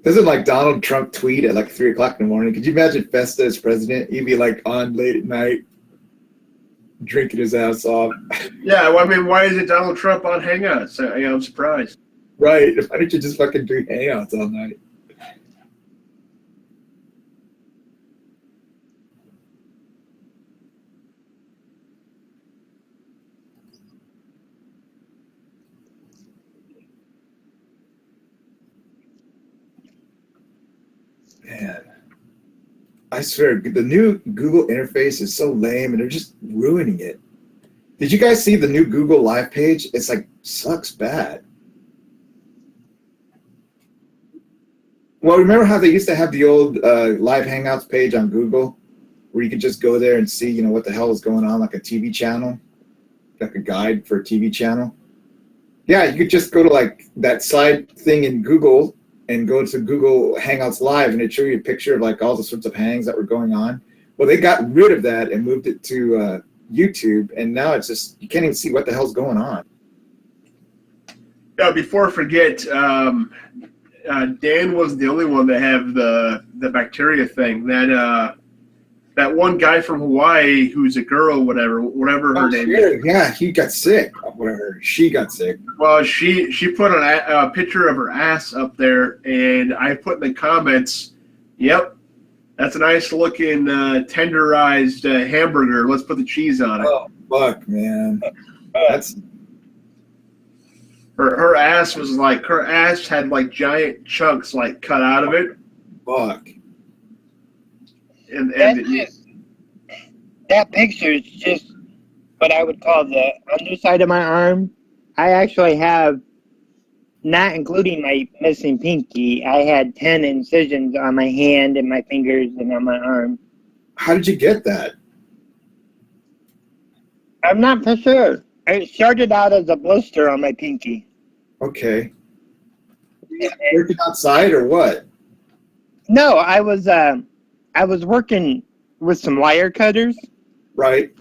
Doesn't like Donald Trump tweet at like 3 o'clock in the morning? Could you imagine Festa as president? He'd be like on late at night, drinking his ass off. Yeah, well, I mean, why is it Donald Trump on Hangouts? I'm surprised. Right. Why don't you just fucking do hangouts all night? Man, I swear, the new Google interface is so lame, and they're just ruining it. Did you guys see the new Google Live page? It's like, sucks bad. Well, remember how they used to have the old live hangouts page on Google, where you could just go there and see, what the hell is going on, like a TV channel, like a guide for a TV channel. Yeah, you could just go to like that side thing in Google and go to Google Hangouts Live, and it'd show you a picture of like all the sorts of hangs that were going on. Well, they got rid of that and moved it to YouTube, and now it's just, you can't even see what the hell's going on. Yeah, before I forget, Dan wasn't the only one that have the bacteria thing. That one guy from Hawaii who's a girl, whatever her name is. Yeah, he got sick. Whatever, she got sick. Well, she put a picture of her ass up there, and I put in the comments, "Yep, that's a nice looking tenderized hamburger. Let's put the cheese on it." Oh fuck, man, that's. Her ass was like, her ass had like giant chunks like cut out of it. Fuck. And that picture is just what I would call the underside of my arm. I actually have, not including my missing pinky, I had 10 incisions on my hand and my fingers and on my arm. How did you get that? I'm not for sure. It started out as a blister on my pinky. Okay. Working outside or what? No, I was working with some wire cutters. Right.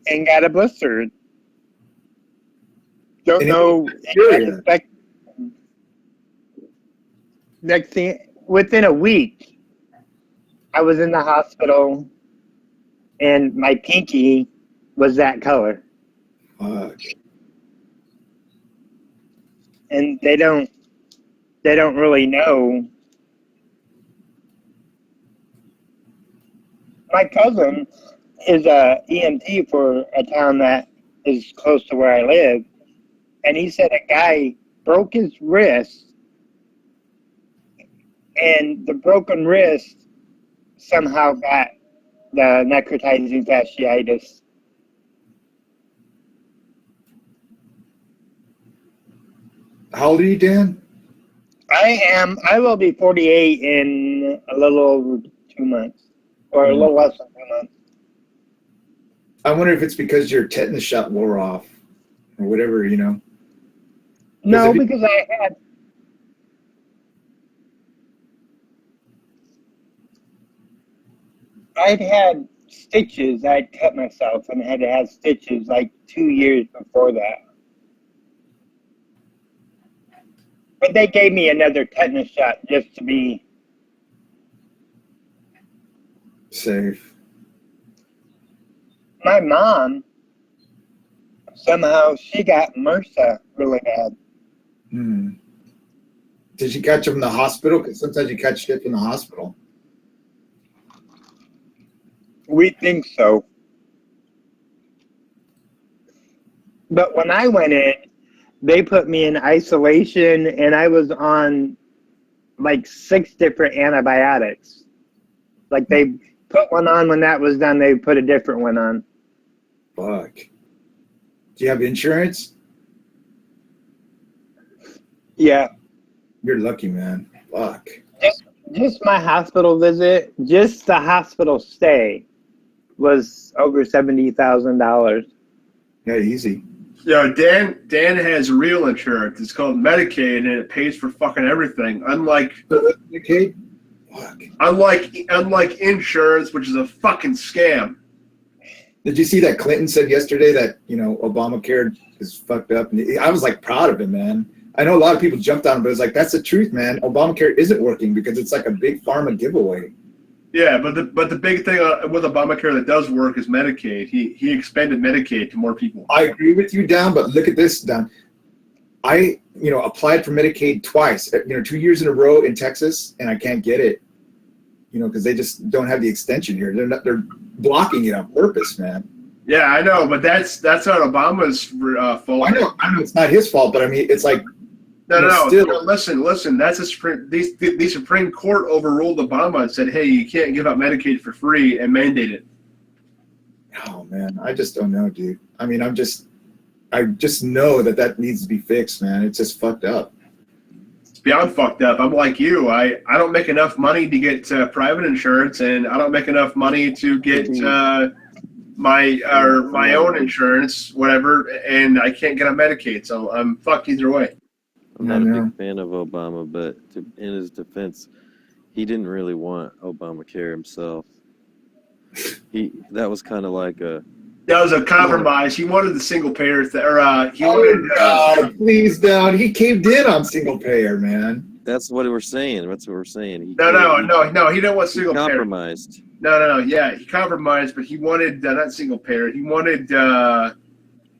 And got a blister. Don't And know. Next thing, within a week, I was in the hospital, and my pinky was that color. Fuck. And they don't really know. My cousin is a EMT for a town that is close to where I live, and he said a guy broke his wrist, and the broken wrist somehow got the necrotizing fasciitis. How old are you, Dan? I will be 48 in a little over 2 months, or a little less than 2 months. I wonder if it's because your tetanus shot wore off, or whatever, No, because I'd had stitches. I'd cut myself and had to have stitches like 2 years before that. But they gave me another tetanus shot just to be safe. My mom, somehow she got MRSA really bad. Did you catch it from the hospital? Because sometimes you catch shit from the hospital. We think so. But when I went in, they put me in isolation, and I was on like 6 different antibiotics. Like they put one on, when that was done, they put a different one on. Fuck. Do you have insurance? Yeah. You're lucky, man. Fuck. Just my hospital visit, just the hospital stay was over $70,000. Yeah, easy. Dan has real insurance. It's called Medicaid, and it pays for fucking everything. Unlike Medicaid? Fuck. Unlike insurance, which is a fucking scam. Did you see that Clinton said yesterday that, Obamacare is fucked up? And I was like proud of him, man. I know a lot of people jumped on him, but it's like, that's the truth, man. Obamacare isn't working because it's like a big pharma giveaway. Yeah, but the big thing with Obamacare that does work is Medicaid. He expanded Medicaid to more people. I agree with you, Dan, but look at this, Dan. I, applied for Medicaid twice, 2 years in a row in Texas, and I can't get it, because they just don't have the extension here. They're blocking it on purpose, man. Yeah, I know, but that's not Obama's fault. I know it's not his fault, but I mean, it's like. No. Listen. That's the Supreme Court overruled Obama and said, "Hey, you can't give out Medicaid for free," and mandate it. Oh man, I just don't know, dude. I mean, I just know that needs to be fixed, man. It's just fucked up. beyond fucked up. I'm like you. I don't make enough money to get private insurance, and I don't make enough money to get my own insurance, whatever, and I can't get on Medicaid, so I'm fucked either way. I'm not a big fan of Obama, but in his defense, he didn't really want Obamacare himself. That was kind of like a... That was a compromise. He wanted the single payer, he wanted... God, please don't. He caved in on single payer, man. That's what we're saying. That's what we're saying. No. He didn't want single payer. Compromised. No. Yeah, he compromised, but he wanted not single payer. He wanted.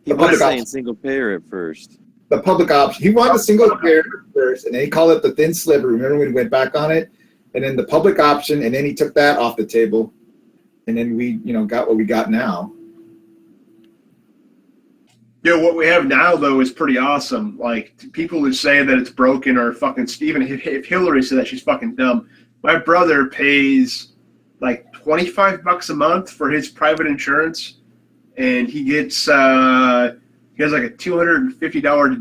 He was saying single payer at first. The public option. He wanted a single payer first, and then he called it the thin sliver. Remember when we went back on it? And then the public option, and then he took that off the table, and then we, got what we got now. What we have now, though, is pretty awesome. Like, people who say that it's broken are fucking... Even if Hillary said that, she's fucking dumb. My brother pays, like, $25 a month for his private insurance, and he gets... he has, like, a $250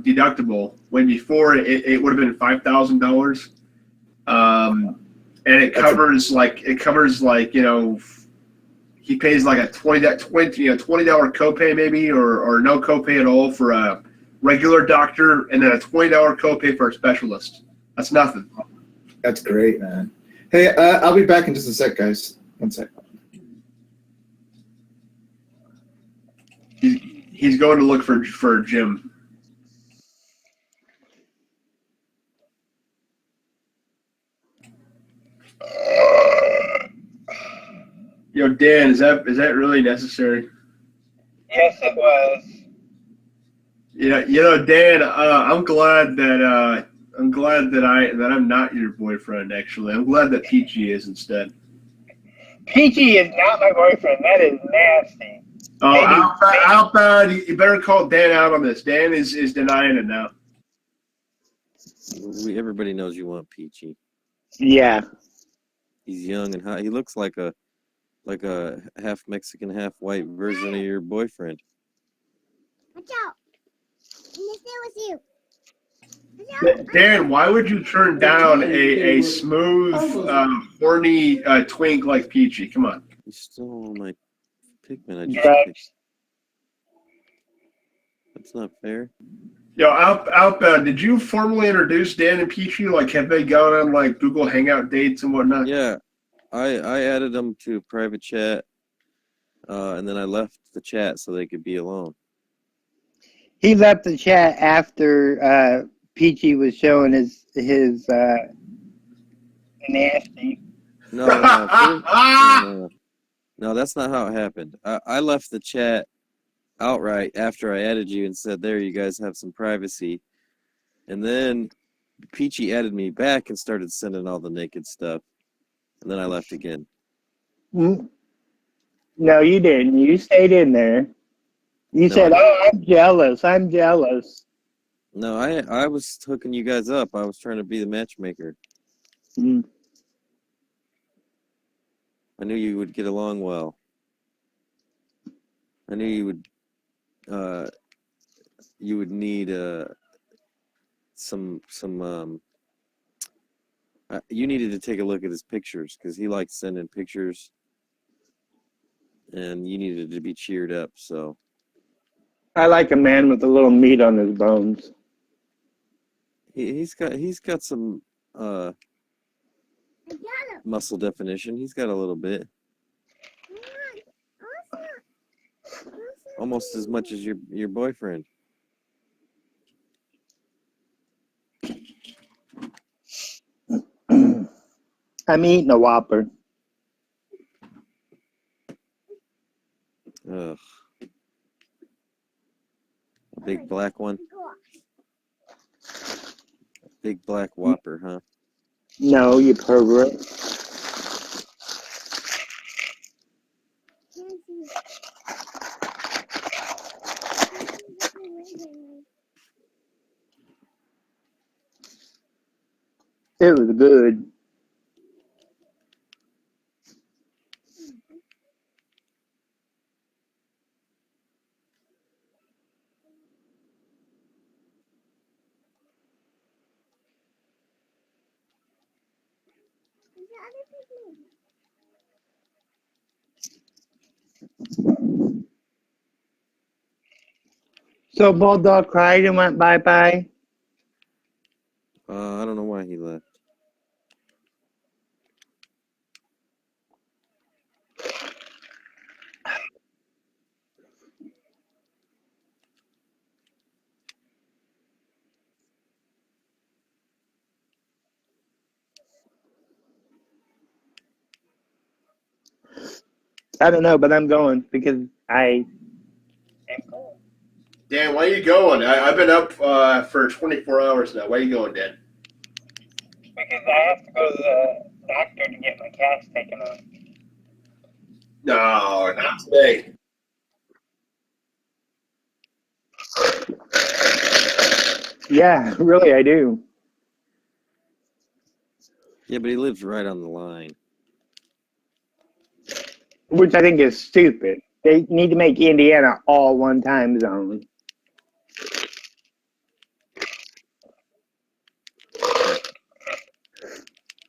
deductible, when before it would have been $5,000. And it covers, he pays like a $20 copay maybe, or no copay at all for a regular doctor, and then a $20 copay for a specialist. That's nothing. That's great, man. Hey, I'll be back in just a sec, guys. One sec. He's going to look for Jim. Dan, is that really necessary? Yes, it was. Dan, I'm glad that I'm not your boyfriend. Actually, I'm glad that Peachy is instead. Peachy is not my boyfriend. That is nasty. Oh, how bad? You better call Dan out on this. Dan is denying it now. Everybody knows you want Peachy. Yeah. He's young and hot. He looks like a half Mexican, half white version of your boyfriend. Watch out! I'm gonna stay with you. Dan, why would you turn down a smooth, horny twink like Peachy? Come on. You stole all my Pikmin. That's not fair. Outbound, did you formally introduce Dan and Peachy? Like, have they gone on, like, Google Hangout dates and whatnot? Yeah. I added them to a private chat, and then I left the chat so they could be alone. He left the chat after Peachy was showing his nasty. No, that's not how it happened. I left the chat outright after I added you and said, there, you guys have some privacy. And then Peachy added me back and started sending all the naked stuff. And then I left again. No, you didn't. You stayed in there. You said, I'm jealous. I'm jealous. No, I was hooking you guys up. I was trying to be the matchmaker. Mm. I knew you would get along well. I knew you would need some you needed to take a look at his pictures because he likes sending pictures, and you needed to be cheered up. So I like a man with a little meat on his bones. He's got some muscle definition. He's got a little bit, almost as much as your boyfriend. I'm eating a Whopper. Ugh. A big black one. Big black Whopper, huh? No, you pervert. It was good. So Bulldog cried and went bye-bye. I don't know why he left. I don't know, but I'm going because I Dan, why are you going? I've been up for 24 hours now. Why are you going, Dan? because I have to go to the doctor to get my cast taken off. No, not today. Yeah, really, I do. Yeah, but he lives right on the line. Which I think is stupid. They need to make Indiana all one time zone.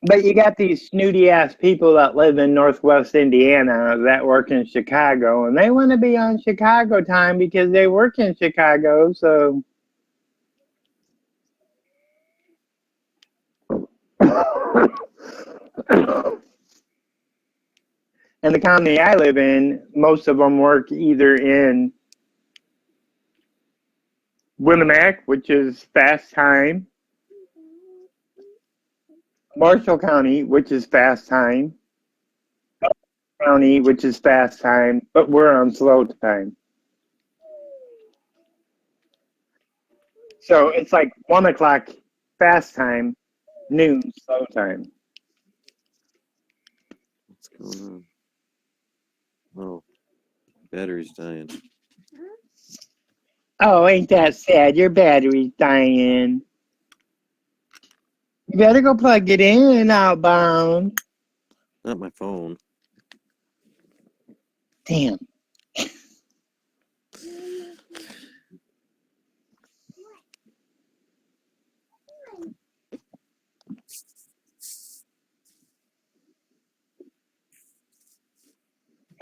But you got these snooty ass people that live in Northwest Indiana that work in Chicago, and they want to be on Chicago time because they work in Chicago. So, and the county I live in, most of them work either in Winnemac, which is fast time, Marshall County, which is fast time, County, which is fast time, but we're on slow time. So it's like 1 o'clock fast time, noon slow time. What's going on? Oh, battery's dying. Oh, ain't that sad? Your battery's dying. You better go plug it in, Outbound. Not my phone. Damn.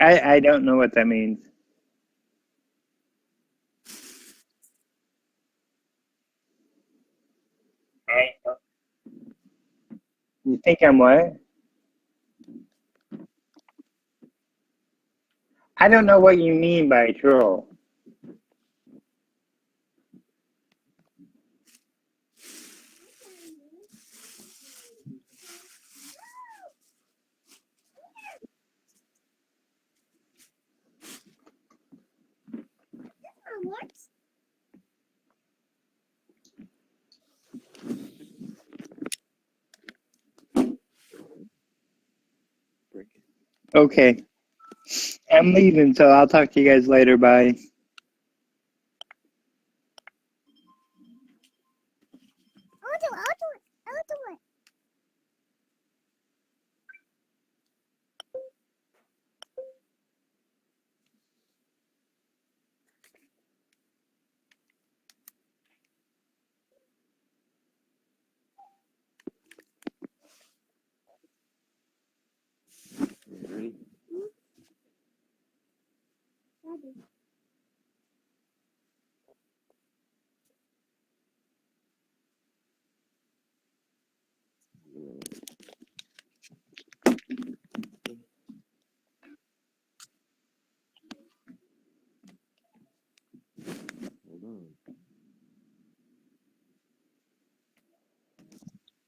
I don't know what that means. You think I'm what? I don't know what you mean by troll. Okay. I'm leaving, so I'll talk to you guys later. Bye. I'll do it. Ready? Hold on.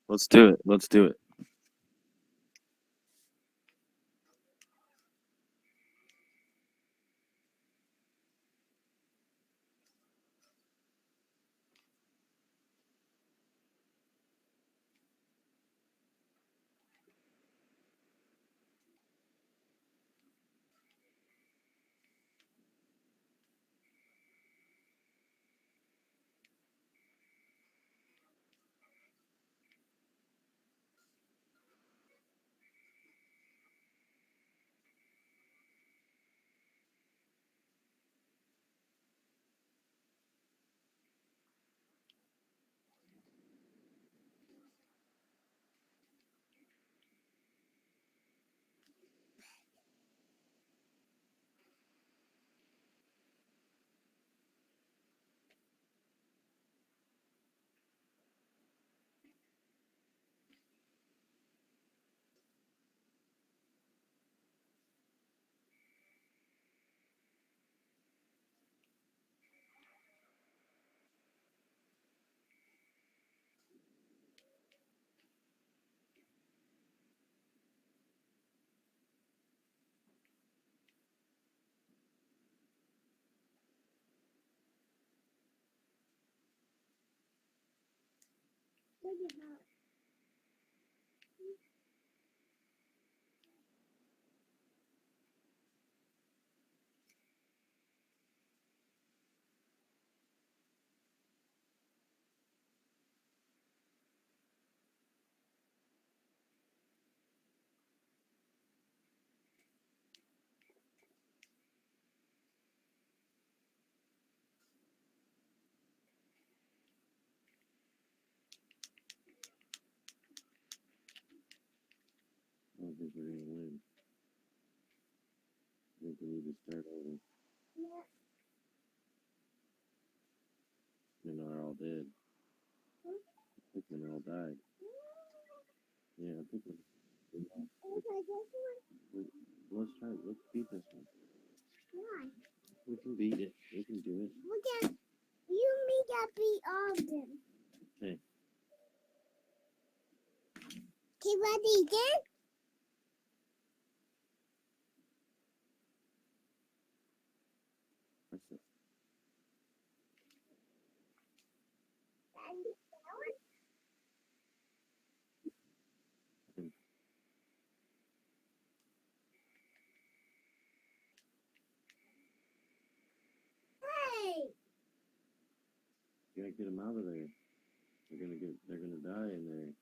Let's do it. Let's do it. I don't think we're gonna win. I think we need to start over. They're all dead. I think they're all died. Yeah, I think let's try it. Let's beat this one. Why? We can beat it. We can do it. You may not beat all of them. Okay. Okay, ready again? That's it. Hey! You gotta get them out of there. They're gonna die in there.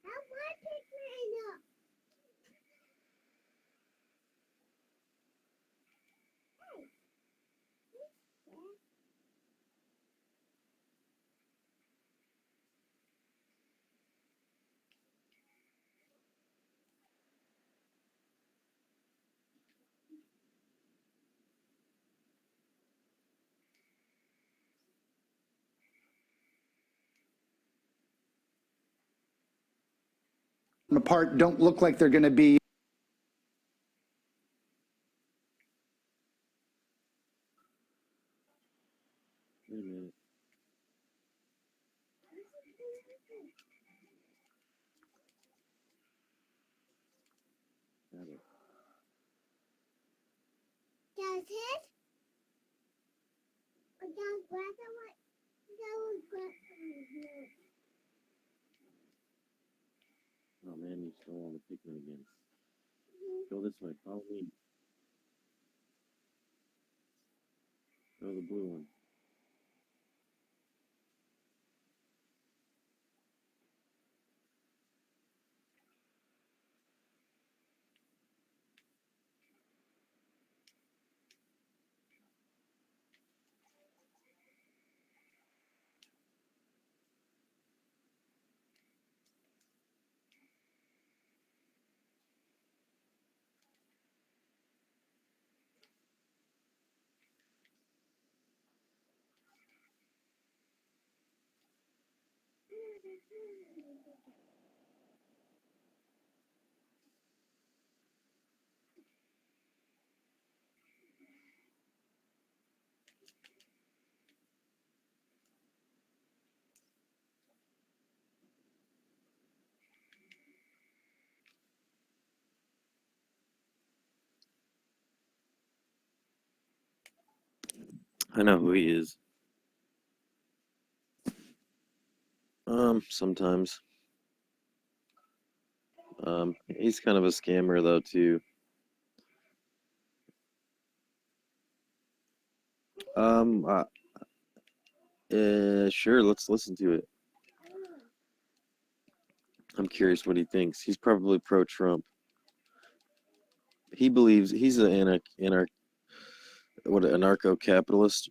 How much is mine up? apart don't look like they're going to be. Wait a minute. Got it. Does it? Or does black and white? That was black and white. Oh man, you stole all the pigment again. Go this way. Follow me. Go the blue one. I know who he is. Sometimes. He's kind of a scammer though too. Sure, let's listen to it. I'm curious what he thinks. He's probably pro-Trump. He believes he's an anarcho-capitalist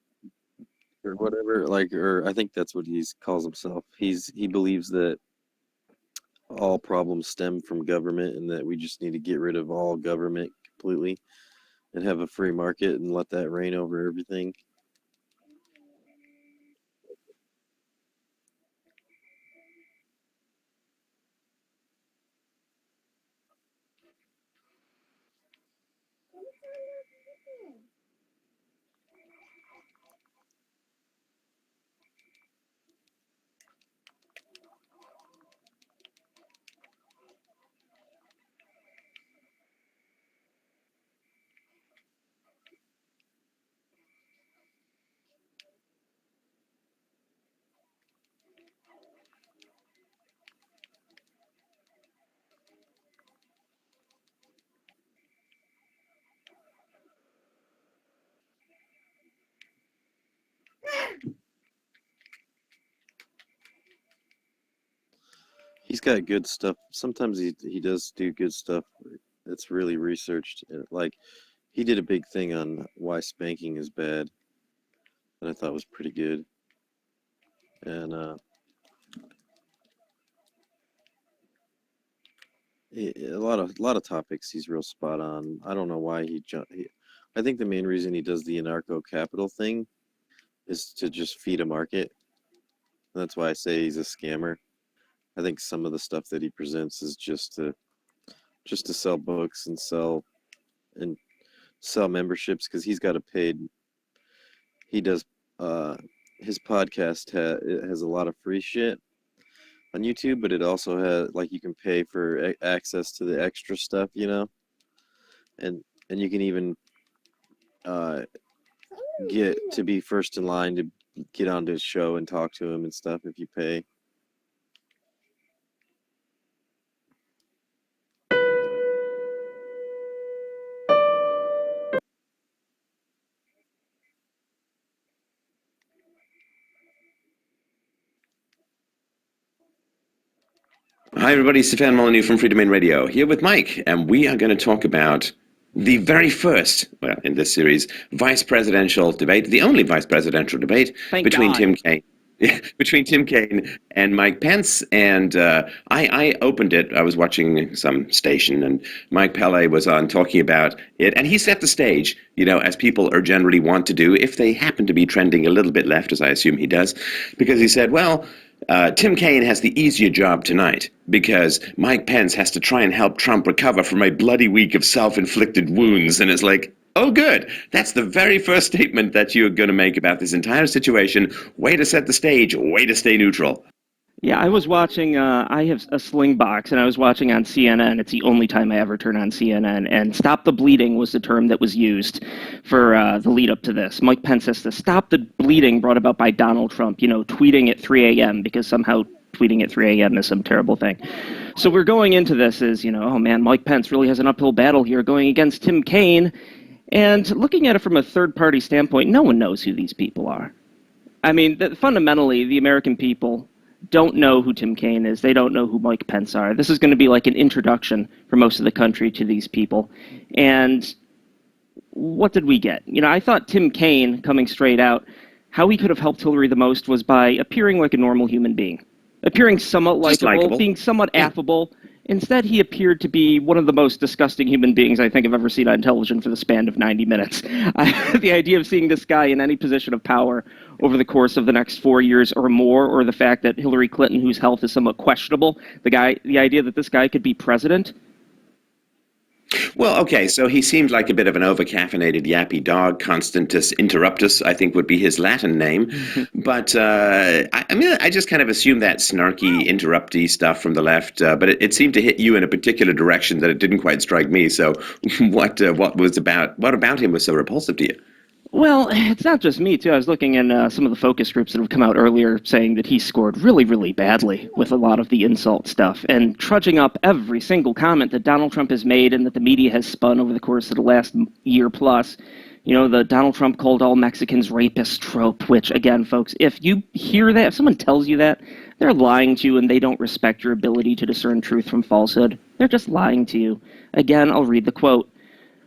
or whatever. Or I think that's what he calls himself. He believes that all problems stem from government and that we just need to get rid of all government completely and have a free market and let that reign over everything. got good stuff. Sometimes he does do good stuff. It's really researched. Like he did a big thing on why spanking is bad, that I thought was pretty good. And a lot of topics he's real spot on. I don't know why I think the main reason he does the anarcho-capital thing is to just feed a market. That's why I say he's a scammer. I think some of the stuff that he presents is just to sell books and sell memberships, because he's got a paid. He does his podcast has a lot of free shit on YouTube, but it also has, like, you can pay for access to the extra stuff, you know, and you can even get to be first in line to get onto his show and talk to him and stuff if you pay. Hi, everybody. Stefan Molyneux from Free Domain Radio here with Mike, and we are going to talk about the very first, well, in this series, vice presidential debate, the only vice presidential debate between Tim Kaine and Mike Pence. And I opened it. I was watching some station, and Mike Pele was on talking about it, and he set the stage, you know, as people are generally want to do if they happen to be trending a little bit left, as I assume he does, because he said, well, Tim Kaine has the easier job tonight because Mike Pence has to try and help Trump recover from a bloody week of self-inflicted wounds. And it's like, oh, good. That's the very first statement that you're going to make about this entire situation. Way to set the stage. Way to stay neutral. Yeah, I was watching, I have a Sling box, and I was watching on CNN. It's the only time I ever turn on CNN, and stop the bleeding was the term that was used for the lead up to this. Mike Pence says to stop the bleeding brought about by Donald Trump, you know, tweeting at 3 a.m. because somehow tweeting at 3 a.m. is some terrible thing. So we're going into this as, you know, oh man, Mike Pence really has an uphill battle here going against Tim Kaine. And looking at it from a third-party standpoint, no one knows who these people are. I mean, fundamentally, the American people don't know who Tim Kaine is. They don't know who Mike Pence are. This is going to be like an introduction for most of the country to these people. And what did we get? You know, I thought Tim Kaine, coming straight out, how he could have helped Hillary the most was by appearing like a normal human being. Appearing somewhat likable, being somewhat affable. Instead, he appeared to be one of the most disgusting human beings I think I've ever seen on television for the span of 90 minutes. The idea of seeing this guy in any position of power over the course of the next 4 years or more, or the fact that Hillary Clinton, whose health is somewhat questionable, the idea that this guy could be president. Well, okay, so he seemed like a bit of an over-caffeinated yappy dog. Constantus interruptus, I think, would be his Latin name. But, I just kind of assumed that snarky, interrupty stuff from the left, but it seemed to hit you in a particular direction that it didn't quite strike me. So what about him was so repulsive to you? Well, it's not just me, too. I was looking in some of the focus groups that have come out earlier saying that he scored really, really badly with a lot of the insult stuff and trudging up every single comment that Donald Trump has made and that the media has spun over the course of the last year plus. You know, the Donald Trump called all Mexicans rapists trope, which, again, folks, if you hear that, if someone tells you that, they're lying to you and they don't respect your ability to discern truth from falsehood. They're just lying to you. Again, I'll read the quote.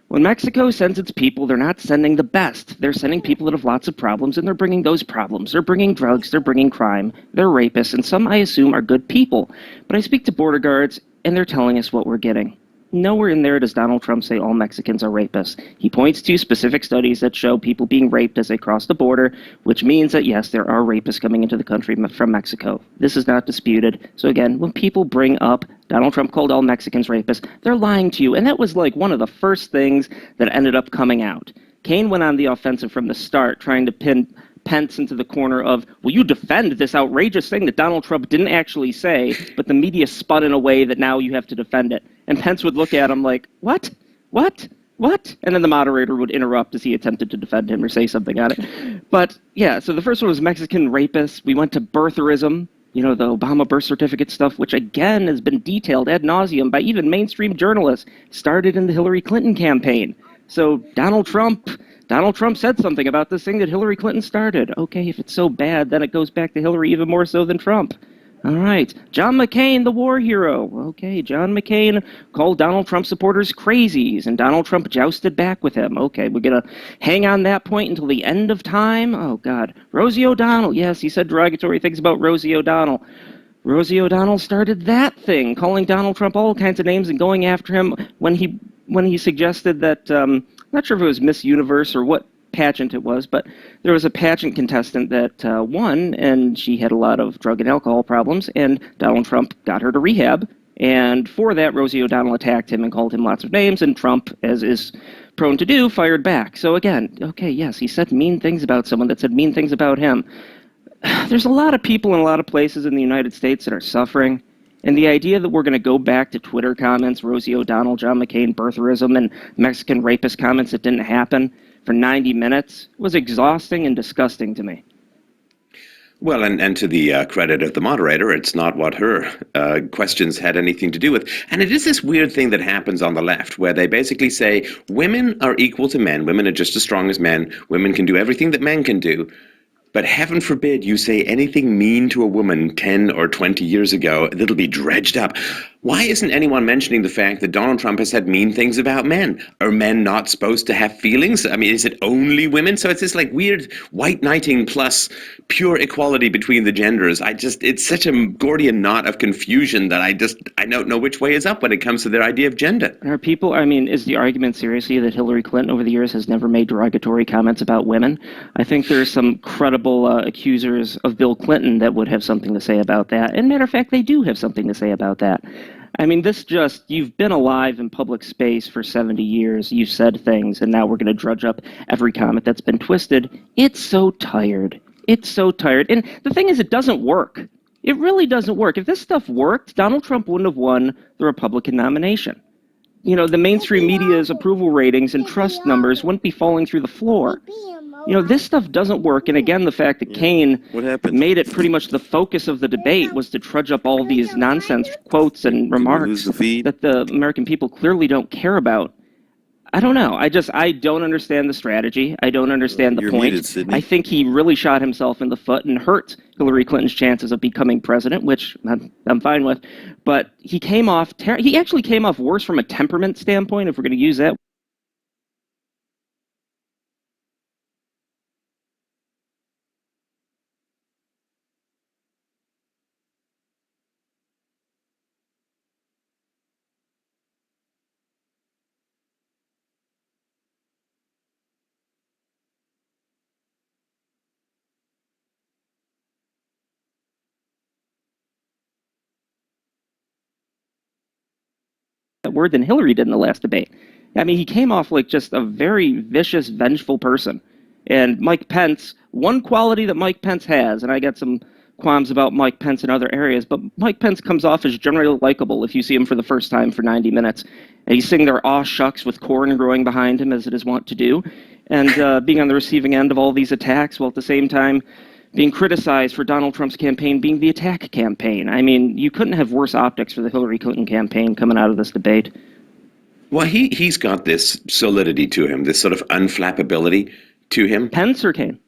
When Mexico sends its people, they're not sending the best. They're sending people that have lots of problems, and they're bringing those problems. They're bringing drugs, they're bringing crime, they're rapists, and some, I assume, are good people. But I speak to border guards, and they're telling us what we're getting. Nowhere in there does Donald Trump say all Mexicans are rapists. He points to specific studies that show people being raped as they cross the border, which means that, yes, there are rapists coming into the country from Mexico. This is not disputed. So again, when people bring up Donald Trump called all Mexicans rapists, they're lying to you. And that was like one of the first things that ended up coming out. Kaine went on the offensive from the start, trying to pin Pence into the corner of, will you defend this outrageous thing that Donald Trump didn't actually say, but the media spun in a way that now you have to defend it. And Pence would look at him like, what? And then the moderator would interrupt as he attempted to defend him or say something on it. But yeah, so the first one was Mexican rapists. We went to birtherism, you know, the Obama birth certificate stuff, which again has been detailed ad nauseum by even mainstream journalists, started in the Hillary Clinton campaign. So Donald Trump said something about this thing that Hillary Clinton started. Okay, if it's so bad, then it goes back to Hillary even more so than Trump. All right. John McCain, the war hero. Okay, John McCain called Donald Trump supporters crazies, and Donald Trump jousted back with him. Okay, we're going to hang on that point until the end of time. Oh, God. Rosie O'Donnell. Yes, he said derogatory things about Rosie O'Donnell. Rosie O'Donnell started that thing, calling Donald Trump all kinds of names and going after him when he suggested that, I'm not sure if it was Miss Universe or what pageant it was, but there was a pageant contestant that won, and she had a lot of drug and alcohol problems, and Donald Trump got her to rehab, and for that, Rosie O'Donnell attacked him and called him lots of names, and Trump, as is prone to do, fired back. So again, okay, yes, he said mean things about someone that said mean things about him. There's a lot of people in a lot of places in the United States that are suffering, and the idea that we're going to go back to Twitter comments, Rosie O'Donnell, John McCain, birtherism, and Mexican rapist comments that didn't happen for 90 minutes was exhausting and disgusting to me. Well, and to the credit of the moderator, it's not what her questions had anything to do with. And it is this weird thing that happens on the left, where they basically say women are equal to men, women are just as strong as men, women can do everything that men can do. But heaven forbid you say anything mean to a woman 10 or 20 years ago, that'll be dredged up. Why isn't anyone mentioning the fact that Donald Trump has said mean things about men? Are men not supposed to have feelings? I mean, is it only women? So it's this like weird white knighting plus pure equality between the genders. It's such a Gordian knot of confusion that I don't know which way is up when it comes to their idea of gender. Are people, I mean, is the argument seriously that Hillary Clinton over the years has never made derogatory comments about women? I think there's some credible accusers of Bill Clinton that would have something to say about that. And matter of fact, they do have something to say about that. I mean, you've been alive in public space for 70 years, you've said things, and now we're going to drudge up every comment that's been twisted. It's so tired. It's so tired. And the thing is, it doesn't work. It really doesn't work. If this stuff worked, Donald Trump wouldn't have won the Republican nomination. You know, the mainstream media's approval ratings and trust numbers wouldn't be falling through the floor. You know, this stuff doesn't work. And again, the fact that Kane made it pretty much the focus of the debate was to trudge up all these nonsense quotes and remarks that the American people clearly don't care about. I don't know. I don't understand the strategy. I don't understand the point. Muted, I think he really shot himself in the foot and hurt Hillary Clinton's chances of becoming president, which I'm fine with. But he actually came off worse from a temperament standpoint, if we're going to use that. Word than Hillary did in the last debate. I mean, he came off like just a very vicious, vengeful person. And Mike Pence, one quality that Mike Pence has, and I got some qualms about Mike Pence in other areas, but Mike Pence comes off as generally likable if you see him for the first time for 90 minutes. And he's sitting there aw shucks with corn growing behind him, as it is wont to do, and being on the receiving end of all these attacks, while at the same time being criticized for Donald Trump's campaign being the attack campaign. I mean, you couldn't have worse optics for the Hillary Clinton campaign coming out of this debate. Well, he's got this solidity to him, this sort of unflappability to him. Pence or Kane?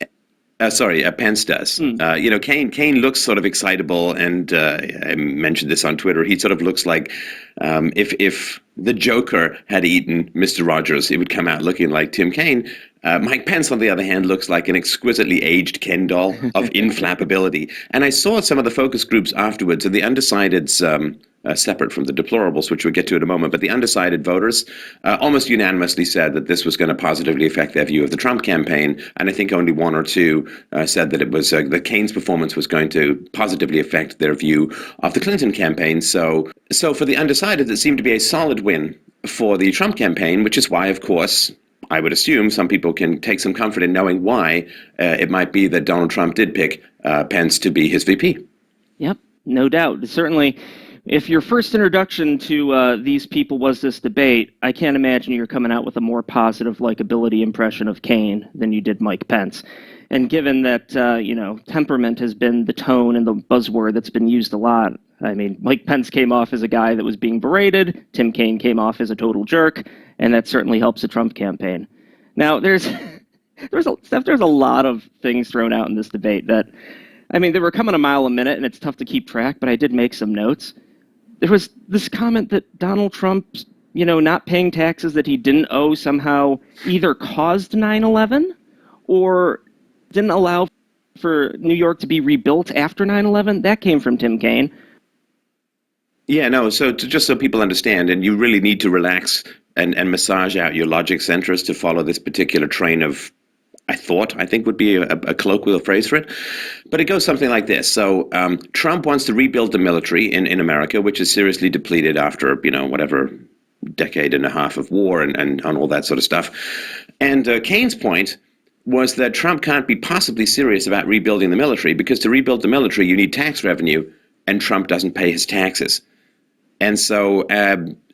Pence does. You know, Kane looks sort of excitable, and I mentioned this on Twitter. He sort of looks like if the Joker had eaten Mr. Rogers, he would come out looking like Tim Kaine. Mike Pence, on the other hand, looks like an exquisitely aged Ken doll of inflappability. And I saw some of the focus groups afterwards, and the undecideds, separate from the deplorables, which we'll get to in a moment, but the undecided voters almost unanimously said that this was going to positively affect their view of the Trump campaign. And I think only one or two said that it was that Kane's performance was going to positively affect their view of the Clinton campaign. So for the undecided, it seemed to be a solid win for the Trump campaign, which is why, of course, I would assume some people can take some comfort in knowing why it might be that Donald Trump did pick Pence to be his VP. Yep, no doubt. Certainly, if your first introduction to these people was this debate, I can't imagine you're coming out with a more positive likability impression of Kane than you did Mike Pence. And given that, temperament has been the tone and the buzzword that's been used a lot, I mean, Mike Pence came off as a guy that was being berated, Tim Kaine came off as a total jerk, and that certainly helps the Trump campaign. Now, there's a lot of things thrown out in this debate that I mean, they were coming a mile a minute, and it's tough to keep track, but I did make some notes. There was this comment that Donald Trump, not paying taxes that he didn't owe somehow either caused 9/11 or didn't allow for New York to be rebuilt after 9/11. That came from Tim Kaine. Yeah, no, just so people understand, and you really need to relax and massage out your logic centers to follow this particular train of I think would be a colloquial phrase for it. But it goes something like this. So Trump wants to rebuild the military in America, which is seriously depleted after, whatever decade and a half of war and all that sort of stuff. And Keynes' point was that Trump can't be possibly serious about rebuilding the military because to rebuild the military, you need tax revenue, and Trump doesn't pay his taxes. And so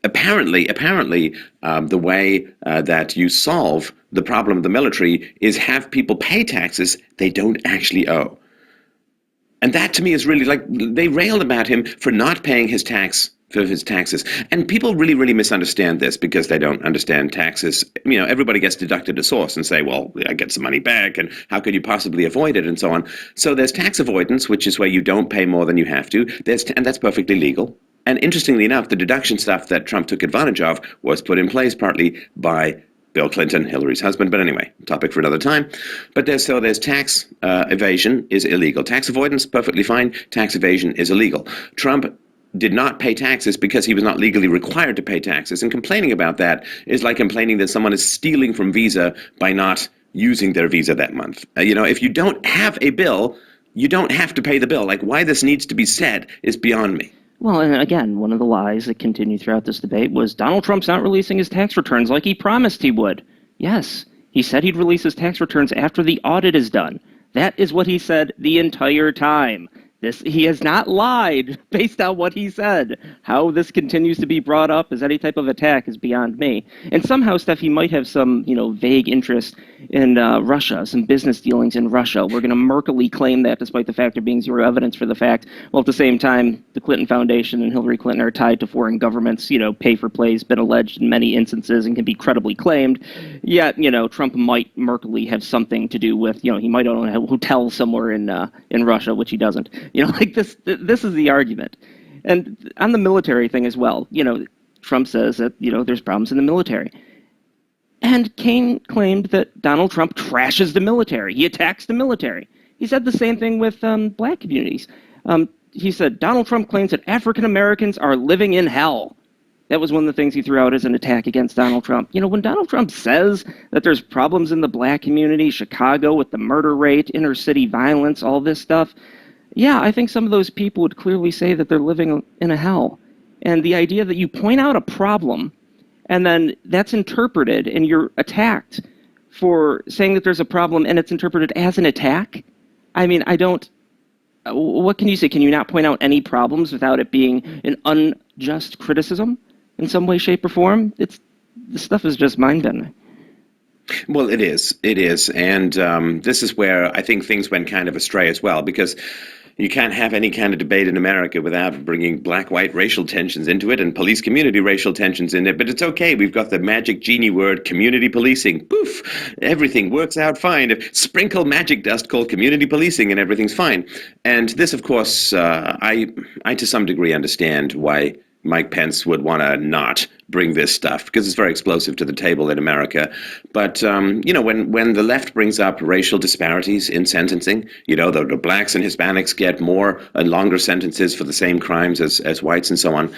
apparently, the way that you solve the problem of the military is have people pay taxes they don't actually owe. And that to me is really like they railed about him for not paying his taxes. And people really, really misunderstand this because they don't understand taxes. Everybody gets deducted a source and say, well, I get some money back, and how could you possibly avoid it, and so on. So there's tax avoidance, which is where you don't pay more than you have to. And that's perfectly legal. And interestingly enough, the deduction stuff that Trump took advantage of was put in place partly by Bill Clinton, Hillary's husband. But anyway, topic for another time. But there's tax evasion is illegal. Tax avoidance, perfectly fine. Tax evasion is illegal. Trump did not pay taxes because he was not legally required to pay taxes. And complaining about that is like complaining that someone is stealing from Visa by not using their Visa that month. If you don't have a bill, you don't have to pay the bill. Like, why this needs to be said is beyond me. Well, and again, one of the lies that continued throughout this debate was Donald Trump's not releasing his tax returns like he promised he would. Yes, he said he'd release his tax returns after the audit is done. That is what he said the entire time. He has not lied based on what he said. How this continues to be brought up as any type of attack is beyond me. And somehow, Steph, he might have some, vague interest in Russia, some business dealings in Russia. We're going to murkily claim that despite the fact there being zero evidence for the fact. Well, at the same time, the Clinton Foundation and Hillary Clinton are tied to foreign governments. Pay-for-play has been alleged in many instances and can be credibly claimed. Yet, Trump might murkily have something to do with, he might own a hotel somewhere in Russia, which he doesn't. This is the argument. And on the military thing as well, Trump says that, there's problems in the military. And Kaine claimed that Donald Trump trashes the military. He attacks the military. He said the same thing with black communities. He said, Donald Trump claims that African Americans are living in hell. That was one of the things he threw out as an attack against Donald Trump. When Donald Trump says that there's problems in the black community, Chicago with the murder rate, inner city violence, all this stuff, yeah, I think some of those people would clearly say that they're living in a hell. And the idea that you point out a problem and then that's interpreted and you're attacked for saying that there's a problem and it's interpreted as an attack. I mean, what can you say? Can you not point out any problems without it being an unjust criticism in some way, shape, or form? This stuff is just mind-bending. Well, it is. And this is where I think things went kind of astray as well, because you can't have any kind of debate in America without bringing black-white racial tensions into it and police community racial tensions in it. But it's okay. We've got the magic genie word, community policing. Poof! Everything works out fine. Sprinkle magic dust called community policing and everything's fine. And this, of course, I to some degree understand why Mike Pence would want to not bring this stuff because it's very explosive to the table in America. But, when the left brings up racial disparities in sentencing, the blacks and Hispanics get more and longer sentences for the same crimes as whites and so on.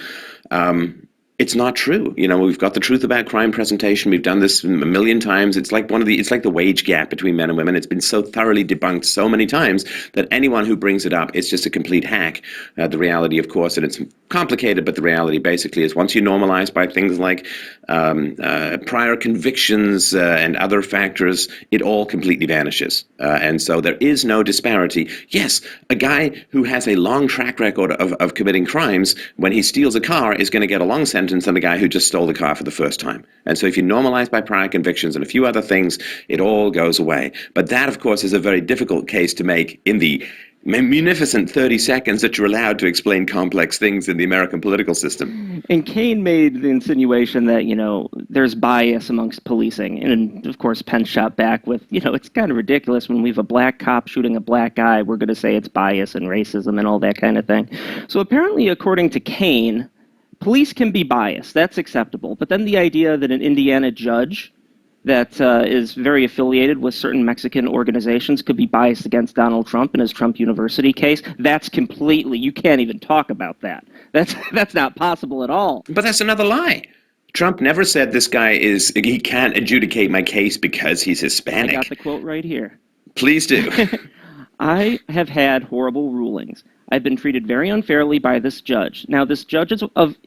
It's not true. We've got the truth about crime presentation. We've done this a million times. It's like the wage gap between men and women. It's been so thoroughly debunked so many times that anyone who brings it up is just a complete hack. The reality, of course, and it's complicated, but the reality basically is once you normalize by things like prior convictions and other factors, it all completely vanishes. And so there is no disparity. Yes, a guy who has a long track record of committing crimes, when he steals a car, is going to get a long sentence than the guy who just stole the car for the first time. And so if you normalize by prior convictions and a few other things, it all goes away. But that, of course, is a very difficult case to make in the munificent 30 seconds that you're allowed to explain complex things in the American political system. And Kane made the insinuation that, there's bias amongst policing. And, of course, Pence shot back with, it's kind of ridiculous when we have a black cop shooting a black guy, we're going to say it's bias and racism and all that kind of thing. So apparently, according to Kane, police can be biased. That's acceptable. But then the idea that an Indiana judge that is very affiliated with certain Mexican organizations could be biased against Donald Trump in his Trump University case, that's completely, you can't even talk about that. That's not possible at all. But that's another lie. Trump never said this guy he can't adjudicate my case because he's Hispanic. I got the quote right here. Please do. I have had horrible rulings. I've been treated very unfairly by this judge. Now, this judge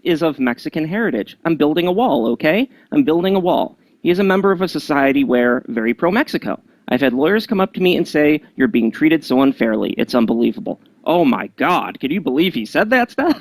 is of Mexican heritage. I'm building a wall, okay? I'm building a wall. He is a member of a society where very pro-Mexico. I've had lawyers come up to me and say, you're being treated so unfairly. It's unbelievable. Oh, my God. Can you believe he said that stuff?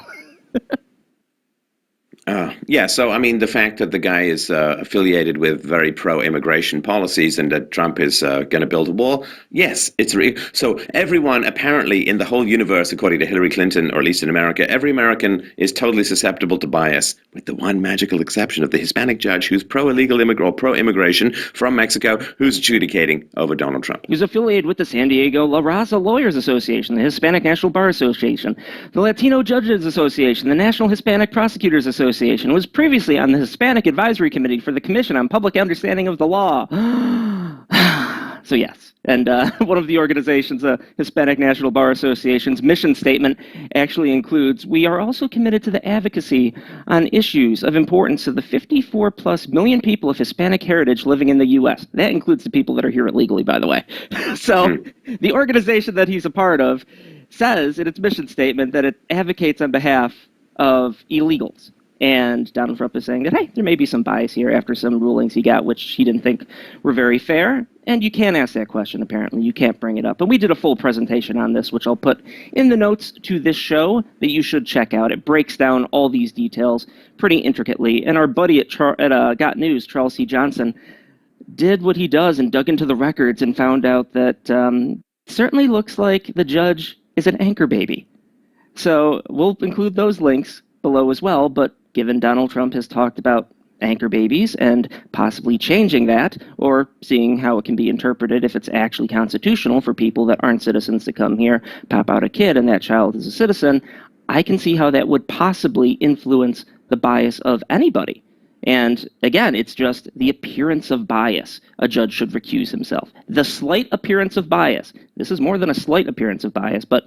Yeah, so, I mean, the fact that the guy is affiliated with very pro-immigration policies and that Trump is going to build a wall, yes, it's real. So everyone, apparently, in the whole universe, according to Hillary Clinton, or at least in America, every American is totally susceptible to bias, with the one magical exception of the Hispanic judge who's pro-illegal immigrant or pro-immigration from Mexico, who's adjudicating over Donald Trump. He's affiliated with the San Diego La Raza Lawyers Association, the Hispanic National Bar Association, the Latino Judges Association, the National Hispanic Prosecutors Association, was previously on the Hispanic Advisory Committee for the Commission on Public Understanding of the Law. So yes, and one of the organizations, Hispanic National Bar Association's mission statement actually includes, we are also committed to the advocacy on issues of importance to the 54+ million people of Hispanic heritage living in the U.S. That includes the people that are here illegally, by the way. So the organization that he's a part of says in its mission statement that it advocates on behalf of illegals. And Donald Trump is saying that, hey, there may be some bias here after some rulings he got, which he didn't think were very fair. And you can't ask that question, apparently. You can't bring it up. And we did a full presentation on this, which I'll put in the notes to this show that you should check out. It breaks down all these details pretty intricately. And our buddy at Got News, Charles C. Johnson, did what he does and dug into the records and found out that certainly looks like the judge is an anchor baby. So we'll include those links below as well, but given Donald Trump has talked about anchor babies and possibly changing that or seeing how it can be interpreted if it's actually constitutional for people that aren't citizens to come here, pop out a kid, and that child is a citizen, I can see how that would possibly influence the bias of anybody. And again, it's just the appearance of bias. A judge should recuse himself. The slight appearance of bias. This is more than a slight appearance of bias, but,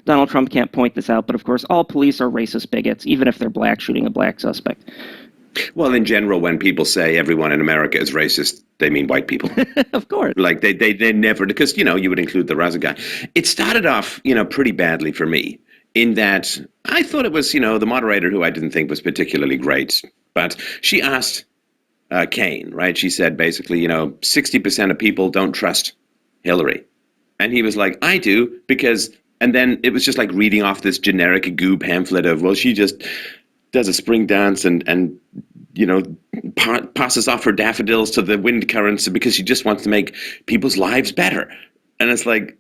Donald Trump can't point this out. But, of course, all police are racist bigots, even if they're black shooting a black suspect. Well, in general, when people say everyone in America is racist, they mean white people. Of course. Like, they never, because, you would include the Raza guy. It started off, pretty badly for me, in that I thought it was, the moderator, who I didn't think was particularly great. But she asked Kane, right? She said basically, 60% of people don't trust Hillary. And he was like, I do, because, and then it was just like reading off this generic goo pamphlet of, well, she just does a spring dance and passes off her daffodils to the wind currents because she just wants to make people's lives better. And it's like,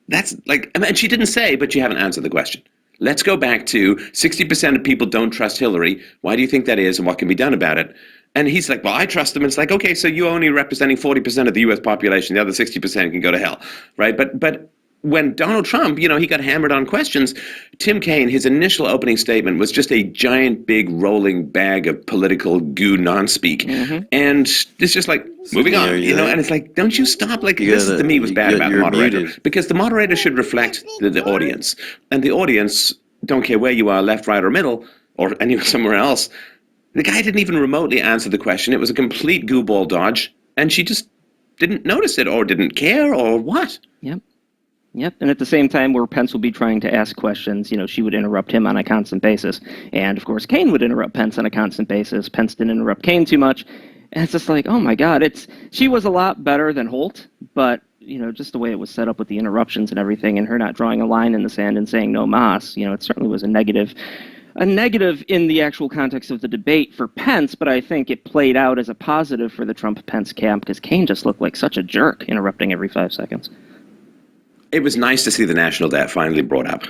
that's like, and she didn't say, but you haven't answered the question. Let's go back to 60% of people don't trust Hillary. Why do you think that is, and what can be done about it? And he's like, well, I trust them. And it's like, okay, so you're only representing 40% of the U.S. population. The other 60% can go to hell, right? But when Donald Trump, he got hammered on questions, Tim Kaine, his initial opening statement was just a giant, big, rolling bag of political goo non-speak. Mm-hmm. And it's just like, moving on, and it's like, don't you stop? Like, this to me was bad about the moderator. Muted. Because the moderator should reflect the audience. And the audience, don't care where you are, left, right, or middle, or anywhere somewhere else. The guy didn't even remotely answer the question. It was a complete gooball dodge. And she just didn't notice it, or didn't care, or what? Yep, and at the same time where Pence will be trying to ask questions, she would interrupt him on a constant basis. And, of course, Kaine would interrupt Pence on a constant basis. Pence didn't interrupt Kaine too much. And it's just like, oh, my God, she was a lot better than Holt, but, just the way it was set up with the interruptions and everything and her not drawing a line in the sand and saying no mas, it certainly was a negative in the actual context of the debate for Pence, but I think it played out as a positive for the Trump-Pence camp because Kaine just looked like such a jerk interrupting every 5 seconds. it was nice to see the national debt finally brought up.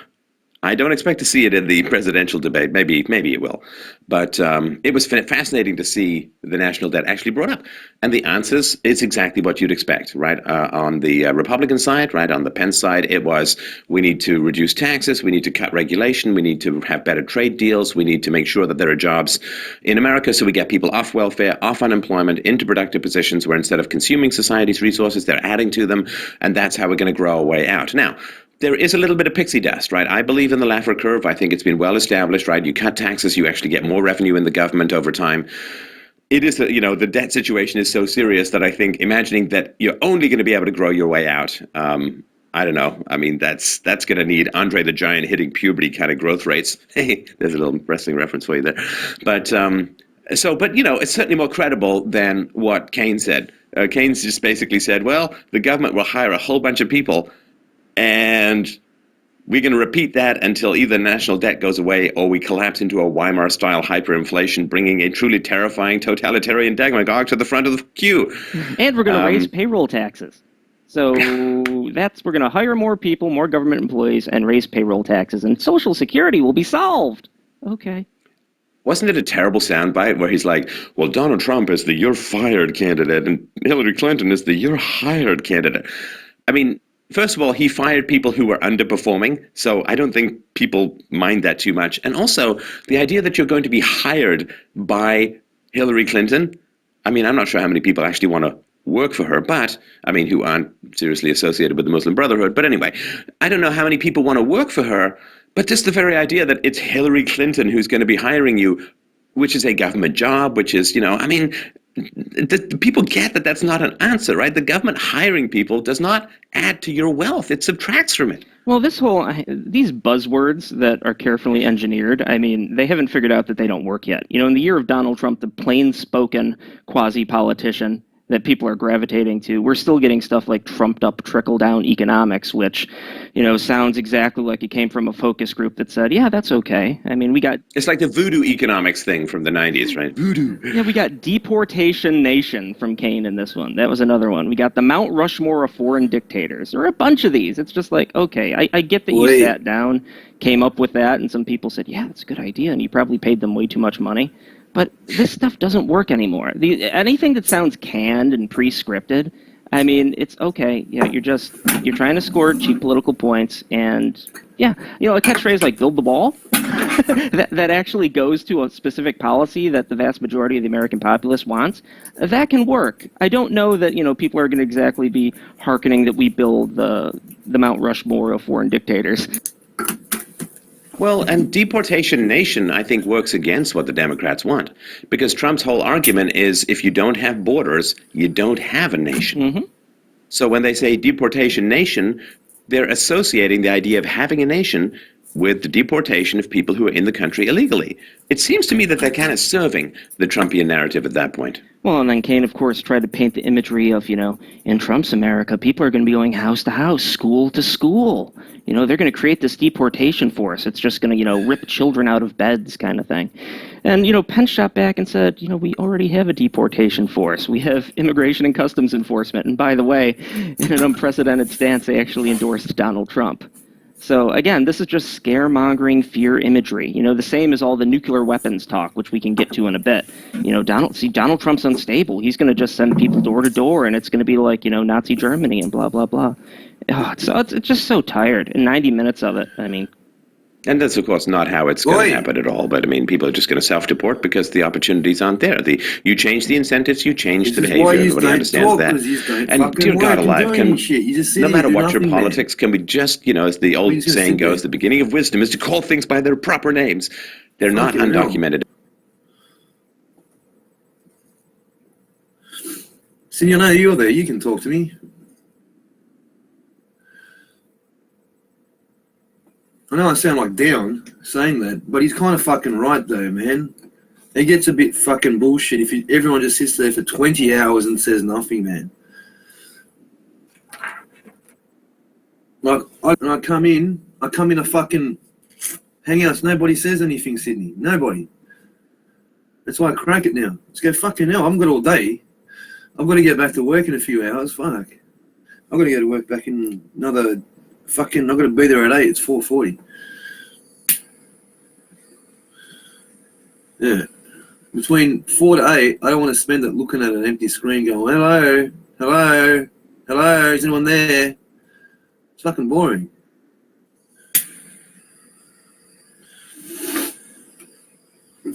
I don't expect to see it in the presidential debate. Maybe it will. But it was fascinating to see the national debt actually brought up. And the answers is exactly what you'd expect, right? On the Republican side, right? On the Pence side, it was, we need to reduce taxes, we need to cut regulation, we need to have better trade deals, we need to make sure that there are jobs in America so we get people off welfare, off unemployment, into productive positions where instead of consuming society's resources, they're adding to them. And that's how we're going to grow our way out. Now, there is a little bit of pixie dust, right? I believe in the Laffer curve. I think it's been well established, right? You cut taxes, you actually get more revenue in the government over time. It is, the debt situation is so serious that I think imagining that you're only going to be able to grow your way out, I don't know. I mean, that's going to need Andre the Giant hitting puberty kind of growth rates. Hey, there's a little wrestling reference for you there. But it's certainly more credible than what Keynes said. Keynes just basically said, well, the government will hire a whole bunch of people, and we're going to repeat that until either national debt goes away or we collapse into a Weimar-style hyperinflation, bringing a truly terrifying totalitarian demagogue to the front of the queue. And we're going to raise payroll taxes. So we're going to hire more people, more government employees, and raise payroll taxes, and Social Security will be solved. Okay. Wasn't it a terrible soundbite where he's like, well, Donald Trump is the you're fired candidate and Hillary Clinton is the you're hired candidate? I mean, first of all, he fired people who were underperforming, so I don't think people mind that too much. And also, the idea that you're going to be hired by Hillary Clinton, I mean, I'm not sure how many people actually want to work for her, but, I mean, who aren't seriously associated with the Muslim Brotherhood. But anyway, I don't know how many people want to work for her, but just the very idea that it's Hillary Clinton who's going to be hiring you, which is a government job, which is, I mean, the people get that that's not an answer, right? The government hiring people does not add to your wealth. It subtracts from it. Well, these buzzwords that are carefully engineered, I mean, they haven't figured out that they don't work yet. In the year of Donald Trump, the plain-spoken quasi-politician that people are gravitating to, we're still getting stuff like trumped-up trickle-down economics, which, sounds exactly like it came from a focus group that said, yeah, that's okay. I mean, It's like the voodoo economics thing from the 90s, right? Voodoo. Yeah, we got deportation nation from Kane in this one. That was another one. We got the Mount Rushmore of foreign dictators. There are a bunch of these. It's just like, okay, I get that you sat down, came up with that, and some people said, yeah, that's a good idea, and you probably paid them way too much money. But this stuff doesn't work anymore. Anything that sounds canned and pre-scripted, I mean, it's okay. Yeah, you're trying to score cheap political points, and yeah, a catchphrase like "build the ball" that actually goes to a specific policy that the vast majority of the American populace wants. That can work. I don't know that people are going to exactly be hearkening that we build the Mount Rushmore of foreign dictators. Well, and deportation nation, I think, works against what the Democrats want. Because Trump's whole argument is if you don't have borders, you don't have a nation. Mm-hmm. So when they say deportation nation, they're associating the idea of having a nation with the deportation of people who are in the country illegally. It seems to me that they're kind of serving the Trumpian narrative at that point. Well, and then Kane, of course, tried to paint the imagery of, in Trump's America, people are going to be going house to house, school to school. They're going to create this deportation force. It's just going to, rip children out of beds kind of thing. And, Pence shot back and said, we already have a deportation force. We have Immigration and Customs Enforcement. And by the way, in an unprecedented stance, they actually endorsed Donald Trump. So, again, this is just scaremongering fear imagery. The same as all the nuclear weapons talk, which we can get to in a bit. Donald Trump's unstable. He's going to just send people door to door, and it's going to be like, Nazi Germany and blah, blah, blah. Oh, it's just so tired. And 90 minutes of it, I mean. And that's, of course, not how it's going to happen at all. But, I mean, people are just going to self-deport because the opportunities aren't there. You change the incentives, you change the behavior. Everybody understands that. And, dear God alive, no matter what your politics, can we just, as the old saying goes, the beginning of wisdom is to call things by their proper names. They're not undocumented. See, you're there. You can talk to me. I know I sound like down saying that, but he's kind of fucking right though, man. It gets a bit fucking bullshit if everyone just sits there for 20 hours and says nothing, man. Like, I come in a fucking hangouts, nobody says anything, Sydney. Nobody. That's why I crack it now. Let's go fucking hell. I haven't got all day. I've got to get back to work in a few hours. Fuck. I've got to go to work back in another Fucking, I've got to be there at 8. It's 4:40. Yeah. Between 4 to 8, I don't want to spend it looking at an empty screen going, hello, hello, hello, is anyone there? It's fucking boring.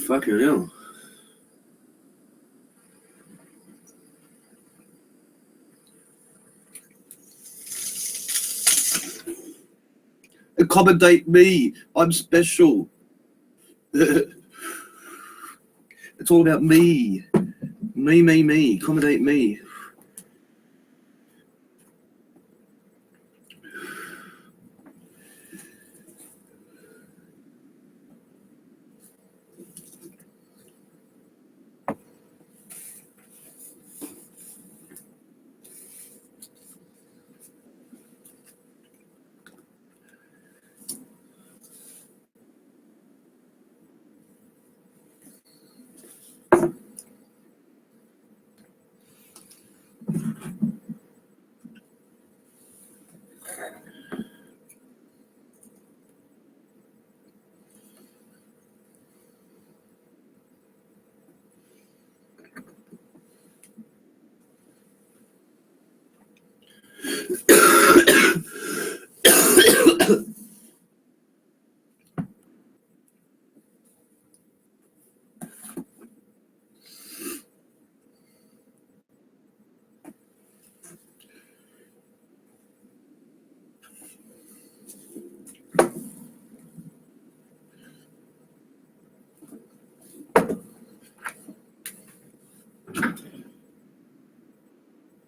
Fucking hell. Accommodate me. I'm special. It's all about me. Me. Accommodate me.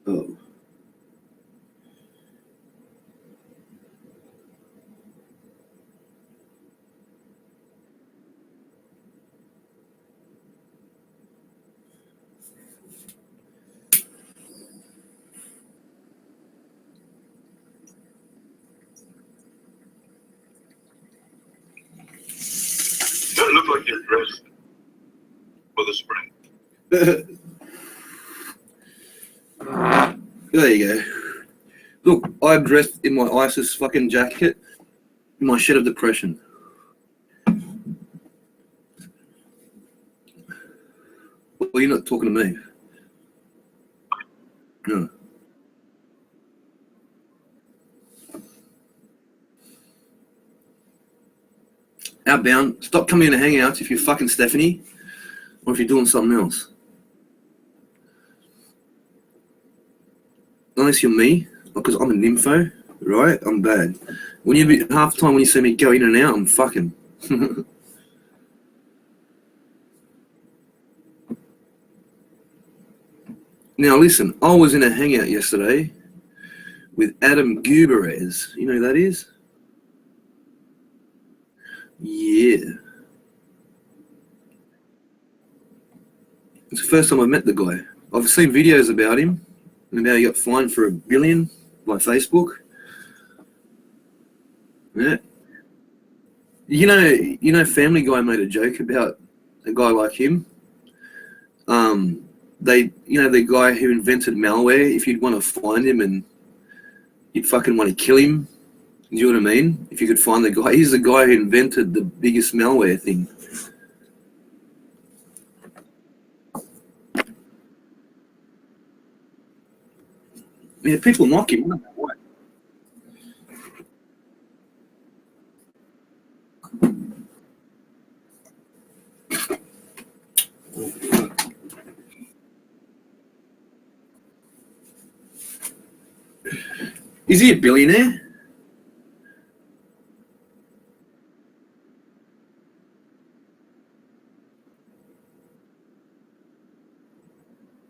Oh. Don't look like you're dressed for the spring. There you go. Look, I'm dressed in my ISIS fucking jacket, in my shed of depression. Well, you're not talking to me. No. Outbound, stop coming in to hangouts if you're fucking Stephanie, or if you're doing something else. Unless you're me, because I'm a nympho, right? I'm bad. When you half the time when you see me go in and out, I'm fucking. Now listen, I was in a hangout yesterday with Adam Guberez. You know who that is? Yeah. It's the first time I met the guy. I've seen videos about him and about he got fined for $1 billion by Facebook. Yeah. You know, Family Guy made a joke about a guy like him. The guy who invented malware, if you'd want to find him and you'd fucking want to kill him, do you know what I mean? If you could find the guy, he's the guy who invented the biggest malware thing. Yeah, people mock him. I don't know why. Is he a billionaire?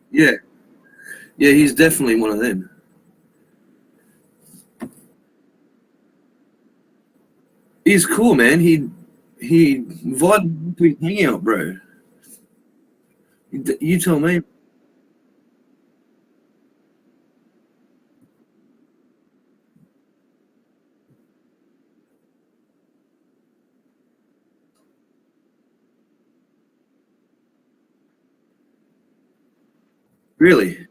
Yeah. Yeah, he's definitely one of them. He's cool, man. He invited me to hang out, bro. You tell me. Really?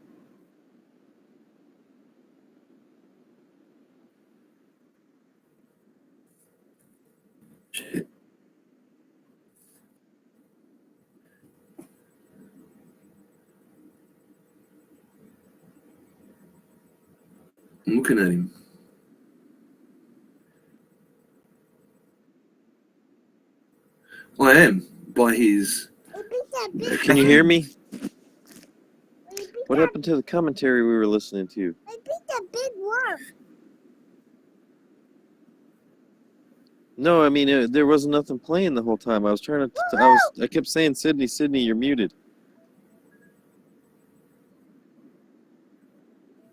I'm looking at him. I am by his. Can you hear me? What happened to the commentary we were listening to? I think a big worm. No, I mean there wasn't nothing playing the whole time. I was trying to. I kept saying, Sydney, Sydney, you're muted.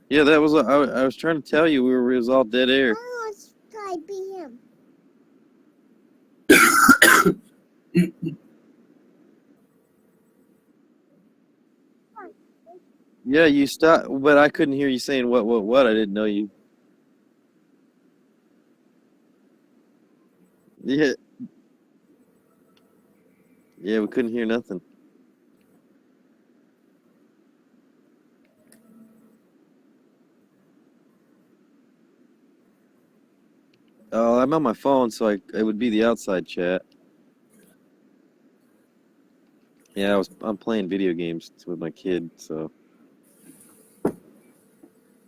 Yeah, that was. I was trying to tell you it was all dead air. Oh, I be him. Yeah, you stopped, but I couldn't hear you saying what. I didn't know you. Yeah. Yeah, we couldn't hear nothing. Oh, I'm on my phone, so it would be the outside chat. Yeah, I'm playing video games with my kid, so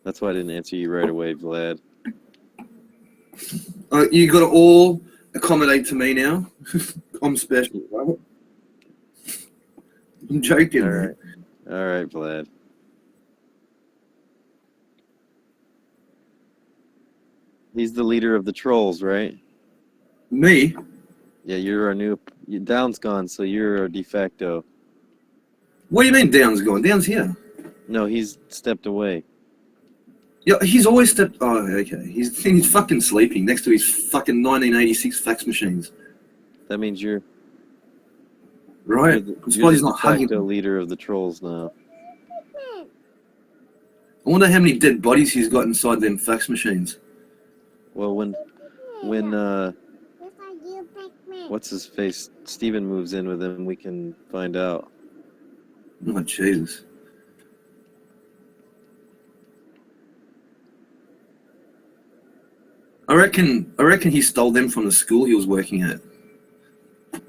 that's why I didn't answer you right away, Vlad. You got to all accommodate to me now. I'm special, right? I'm joking. All right, Vlad. He's the leader of the trolls, right? Me? Yeah, you're our new. Down's gone, so you're our de facto. What do you mean Down's gone? Down's here. No, he's stepped away. Yeah, he's always stepped. Oh, okay. He's fucking sleeping next to his fucking 1986 fax machines. That means you're. Right. You're He's the not de facto hugging. leader of the trolls now. I wonder how many dead bodies he's got inside them fax machines. Well, when what's his face, Steven moves in with him, we can find out. Oh, Jesus. I reckon he stole them from the school he was working at. I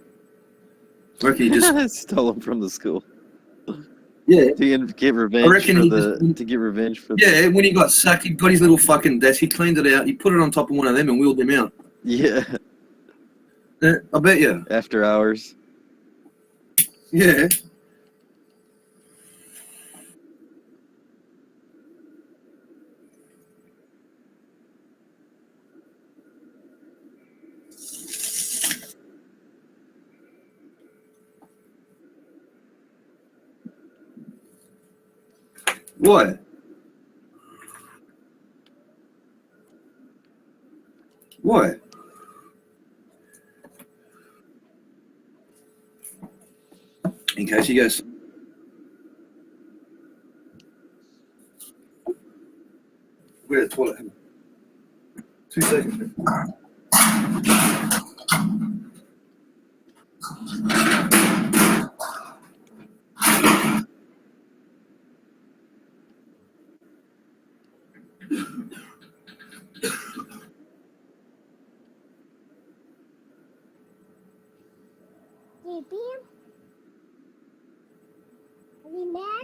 reckon he just stole them from the school. Yeah. To get revenge to get revenge for. Yeah, when he got sacked, he got his little fucking desk. He cleaned it out. He put it on top of one of them and wheeled them out. Yeah. I bet you. After hours. Yeah. What? What? In case he goes. We're at the toilet. 2 seconds.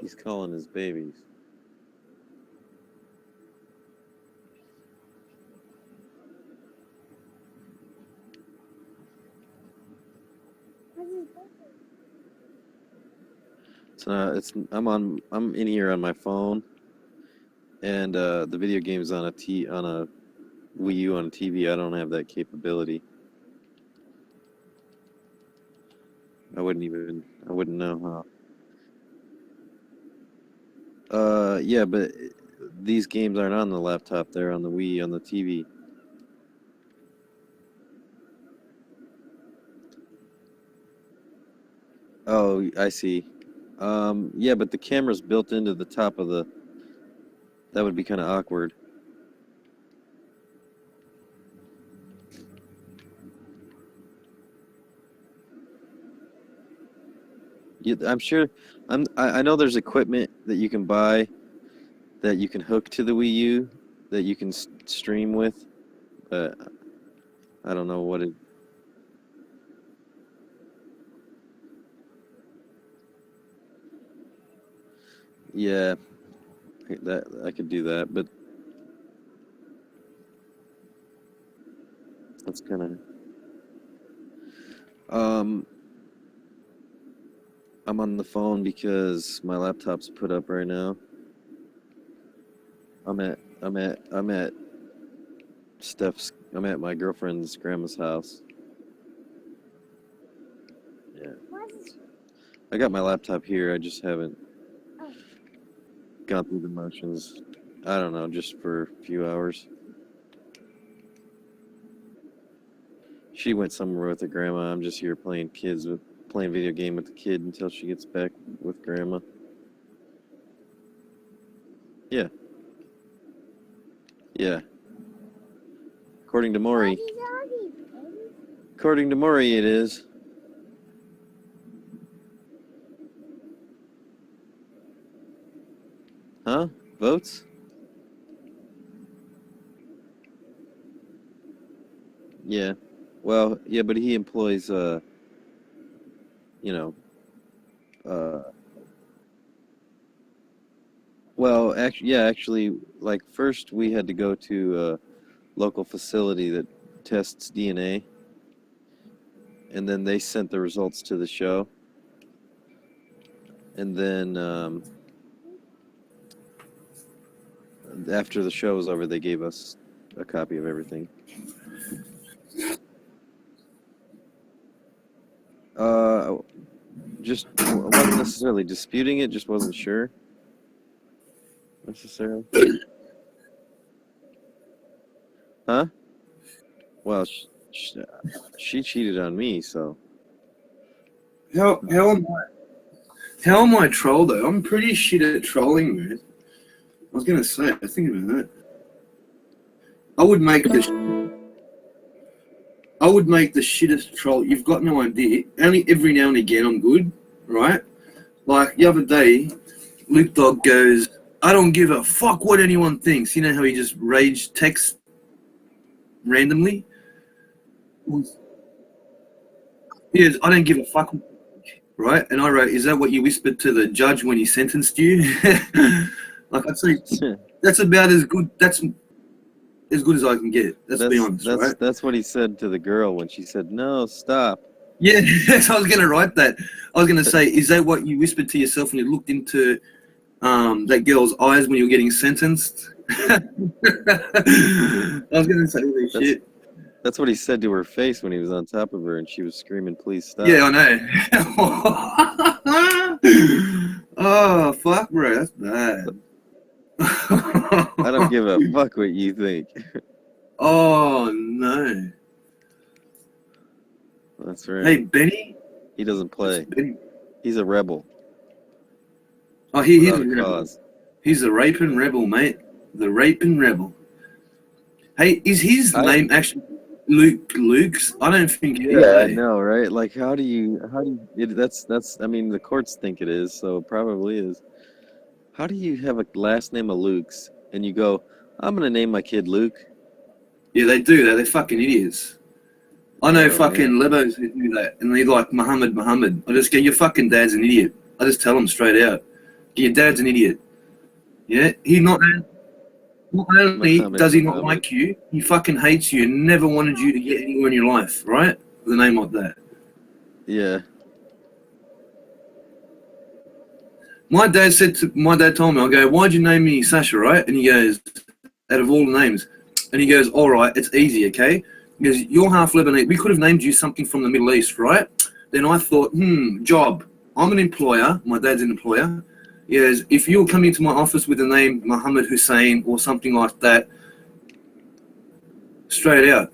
He's calling his babies. I'm in here on my phone, and the video game's on a Wii U on a TV. I don't have that capability. I wouldn't know how. Yeah, but these games aren't on the laptop. They're on the Wii, on the TV. Oh, I see. Yeah, but the camera's built into the top of the. That would be kind of awkward. Yeah, I'm sure. I know there's equipment that you can buy that you can hook to the Wii U that you can stream with, but I don't know what it. Yeah, that I could do that, but That's kind of. I'm on the phone because my laptop's put up right now. I'm at my girlfriend's grandma's house. Yeah. I got my laptop here. I just haven't gone through the motions. I don't know, just for a few hours. She went somewhere with her grandma. I'm just here playing video game with the kid until she gets back with grandma. Yeah. Yeah. According to Maury. According to Maury, it is. Huh? Votes? Yeah. Well, yeah, but he employs, well, actually, like, first we had to go to a local facility that tests DNA, and then they sent the results to the show, and then, after the show was over, they gave us a copy of everything. Just wasn't necessarily disputing it, just wasn't sure necessarily. Huh? Well, she cheated on me, so. How am I trolled though? I'm pretty shit at trolling, man. I was gonna say, I think about that. I would make the shittest troll. You've got no idea. Only every now and again I'm good, right? Like the other day, Luke Dog goes, "I don't give a fuck what anyone thinks." You know how he just rage texts randomly? He goes, "I don't give a fuck," right? And I wrote, "Is that what you whispered to the judge when he sentenced you?" Like I'd say, that's about as good. That's as good as I can get. Let's be honest, right? That's what he said to the girl when she said, "No, stop." Yeah, I was going to write that. I was going to say, is that what you whispered to yourself when you looked into that girl's eyes when you were getting sentenced? I was going to say this shit. That's what he said to her face when he was on top of her and she was screaming, "Please stop." Yeah, I know. Oh, fuck, bro. That's bad. I don't give a fuck what you think. Oh, no. That's right. Hey, Benny? He doesn't play. He's a rebel. Oh, he's a Without rebel. cause. He's a raping rebel, mate. The raping rebel. Hey, is his name actually Luke's? I don't think it is. Yeah, I know, right? Like, how do you, that's, I mean, the courts think it is, so it probably is. How do you have a last name of Luke's and you go, "I'm going to name my kid Luke"? Yeah, they do that. They're fucking idiots. I know fucking Lebos who do that, and they're like, Muhammad. I just go, "Your fucking dad's an idiot." I just tell them straight out, "Your dad's an idiot." Yeah, he not only does he not like you, he fucking hates you and never wanted you to get anywhere in your life, right? With a name like that. Yeah. My dad told me, I go, "Why'd you name me Sasha," right? And he goes, "Out of all the names," and he goes, "All right, it's easy, okay?" He goes, "You're half Lebanese. We could have named you something from the Middle East, right?" Then I thought, job. I'm an employer. My dad's an employer. He goes, "If you'll come into my office with the name Muhammad Hussein or something like that, straight out.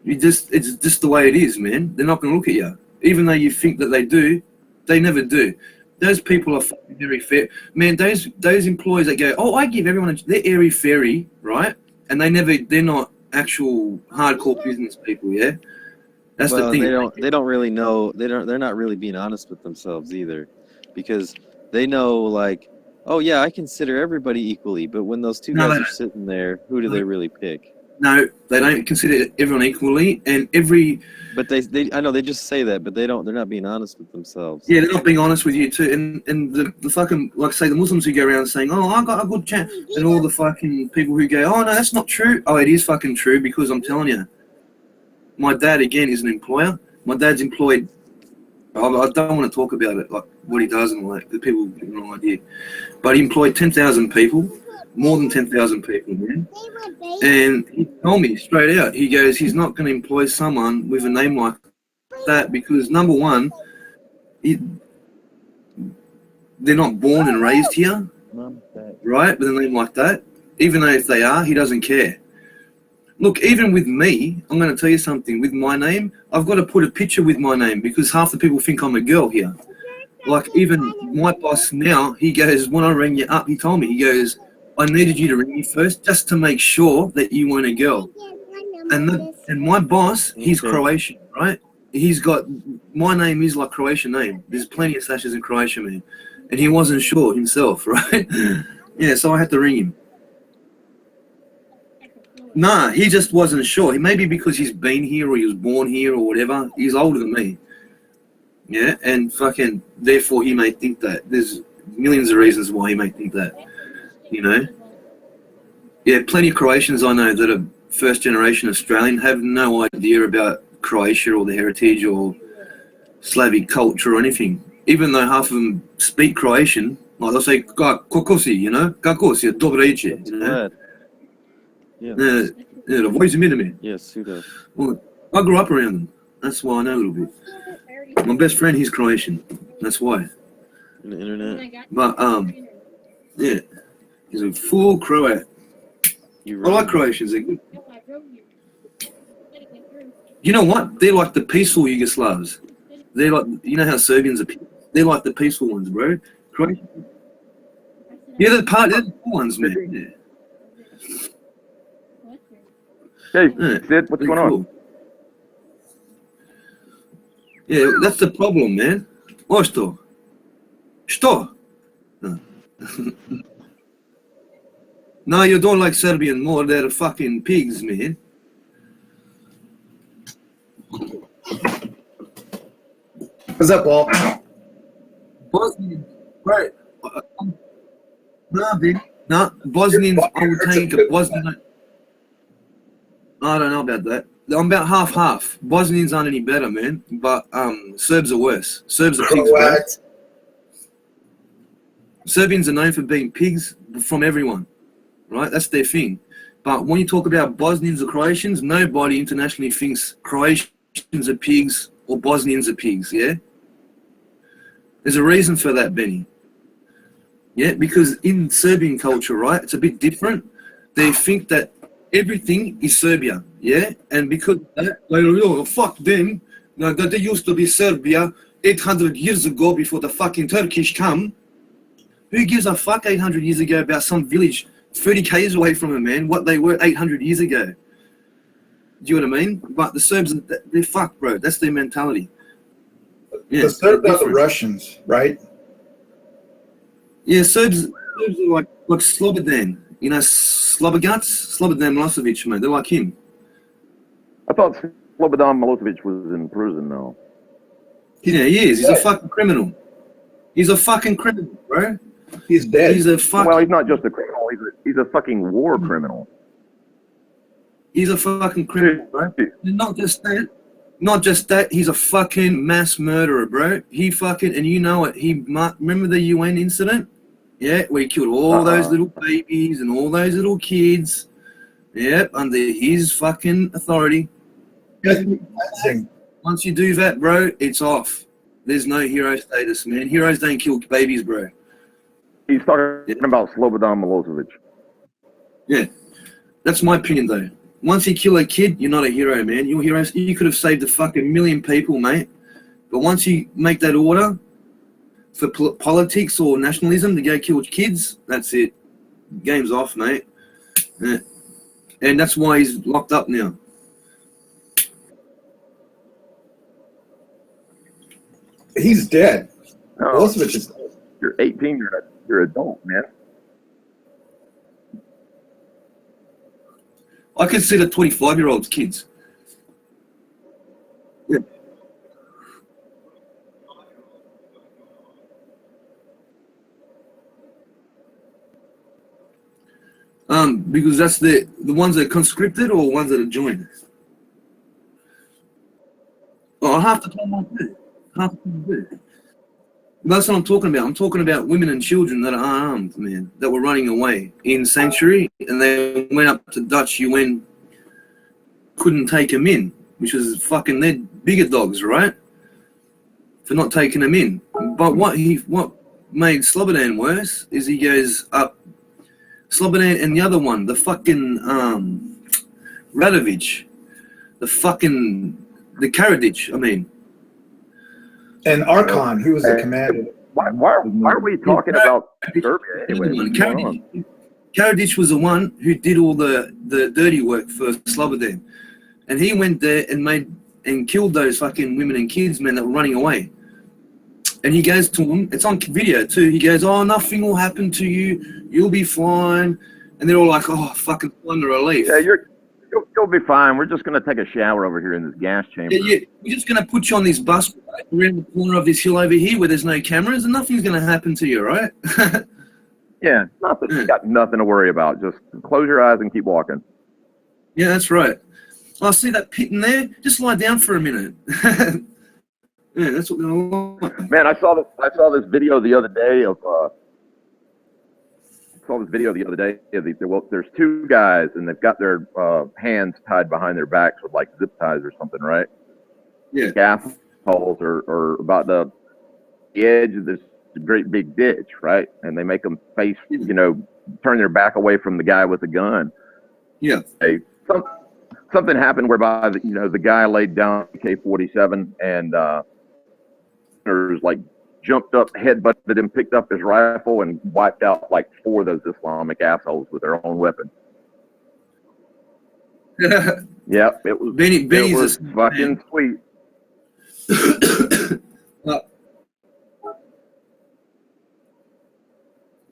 It's just the way it is, man. They're not going to look at you. Even though you think that they do, they never do. Those people are fucking very fair. Man, those employees that go, "Oh, I give everyone they're airy-fairy," right? And they're not actual hardcore business people, yeah? That's the thing. They don't really know, they're not really being honest with themselves either. Because they know, like, "Oh yeah, I consider everybody equally," but when those two guys are sitting there, who do they really pick? No, they don't consider everyone equally, and But they I know they just say that, but they're not being honest with themselves. Yeah, they're not being honest with you too, and the fucking, like, say, the Muslims who go around saying, "Oh, I got a good chance," and all the fucking people who go, "Oh no, that's not true." Oh, it is fucking true because I'm telling you, my dad, again, is an employer. My dad's employed, I don't want to talk about it, like what he does and all that, the people have no idea. But he employed 10,000 people, more than 10,000 people, man. And he told me straight out, he goes, he's not going to employ someone with a name like that because, number one, they're not born and raised here, right, with a name like that. Even though if they are, he doesn't care. Look, even with me, I'm going to tell you something. With my name, I've got to put a picture with my name because half the people think I'm a girl here. Like, even my boss now, he goes, when I rang you up, he told me, he goes, I needed you to ring me first just to make sure that you weren't a girl. And my boss, he's Croatian, right? He's got, my name is like Croatian name. There's plenty of slashes in Croatia, man. And he wasn't sure himself, right? Yeah, so I had to ring him. Nah, he just wasn't sure. Maybe because he's been here or he was born here or whatever. He's older than me. Yeah, and fucking, therefore he may think that. There's millions of reasons why he may think that, you know? Yeah, plenty of Croatians I know that are first generation Australian have no idea about Croatia or the heritage or Slavic culture or anything. Even though half of them speak Croatian, like they'll say, kako si, you know? Kako si, dobro iće, you know? Yeah, the voice of me. Yes, who does? Well, I grew up around them. That's why I know a little bit. My best friend, he's Croatian. That's why. On the internet? But, yeah. He's a full Croat. I like Croatians. They're good. You know what? They're like the peaceful Yugoslavs. They're like, you know how Serbians are? They're like the peaceful ones, bro. Croatians. Yeah, they're the cool ones, man. Yeah. Hey, Sid, what's going on? Yeah, that's the problem, man. O što? Što? No, you don't like Serbian more. They're fucking pigs, man. What's up, Paul? Bosnians, right? No, dude. No, Bosnians, I would take a Bosnian. I don't know about that. I'm about half-half. Bosnians aren't any better, man. But Serbs are worse. Serbs are pigs, bro. Serbians are known for being pigs from everyone, right? That's their thing. But when you talk about Bosnians or Croatians, nobody internationally thinks Croatians are pigs or Bosnians are pigs, yeah? There's a reason for that, Benny. Yeah, because in Serbian culture, right, it's a bit different. They think that everything is Serbia, yeah? And because of that, like, oh, fuck them. Now, that they used to be Serbia 800 years ago before the fucking Turkish come. Who gives a fuck 800 years ago about some village 30 k's away from a man, what they were 800 years ago? Do you know what I mean? But the Serbs, they're fucked, bro. That's their mentality. Yeah, the Serbs are the Russians, right? Yeah, Serbs are like Slobodan. You know, Slobodan Milosevic, man. They're like him. I thought Slobodan Milosevic was in prison now. Yeah, he is. He's a fucking criminal. He's a fucking criminal, bro. He's dead. He's a fucking... Well, he's not just a criminal. He's a fucking war criminal. He's a fucking criminal, bro. Not just that, he's a fucking mass murderer, bro. He fucking... And you know it. Remember the UN incident? Yeah, where he killed all those little babies and all those little kids. Yep, under his fucking authority. Once you do that, bro, it's off. There's no hero status, man. Heroes don't kill babies, bro. He's talking about Slobodan Milosevic. Yeah, that's my opinion, though. Once you kill a kid, you're not a hero, man. You're heroes. You could have saved a fucking million people, mate. But once you make that order for politics or nationalism to go kill kids, that's it. Game's off, mate. Yeah. And that's why he's locked up now. He's dead. No, Milosevic is dead. You're 18. You're an adult, man. I consider 25-year-olds kids. Yeah. Because that's the ones that are conscripted or ones that are joined. half the time I do. Half the time I do. That's what I'm talking about. I'm talking about women and children that are armed, man, that were running away in sanctuary, and they went up to Dutch UN, couldn't take them in, which was fucking, they're bigger dogs, right? For not taking them in. But what made Slobodan worse is he goes up, Slobodan and the other one, the fucking Radovic, the Karadzic, I mean. And Archon, he was the commander. Why are we talking about Serbia anyway? Karadzic was the one who did all the dirty work for Slobodan. And he went there and killed those fucking women and kids, man, that were running away. And he goes to them, it's on video too, he goes, oh, nothing will happen to you, you'll be fine. And they're all like, oh, fucking thunder relief. Yeah, you'll be fine. We're just going to take a shower over here in this gas chamber. Yeah, we're just going to put you on this bus right around the corner of this hill over here where there's no cameras and nothing's going to happen to you, right? Yeah, nothing. You got nothing to worry about. Just close your eyes and keep walking. Yeah, that's right. Oh, see that pit in there? Just lie down for a minute. Yeah, that's what they're like. Man, I saw this video the other day of there's two guys and they've got their hands tied behind their backs with like zip ties or something, right? Yeah. Gas holes are about the edge of this great big ditch, right? And they make them face, turn their back away from the guy with the gun. Yeah. Something happened whereby the guy laid down AK-47 and like jumped up, headbutted him, picked up his rifle, and wiped out like 4 of those Islamic assholes with their own weapon. Yep, it was. It was fucking sweet.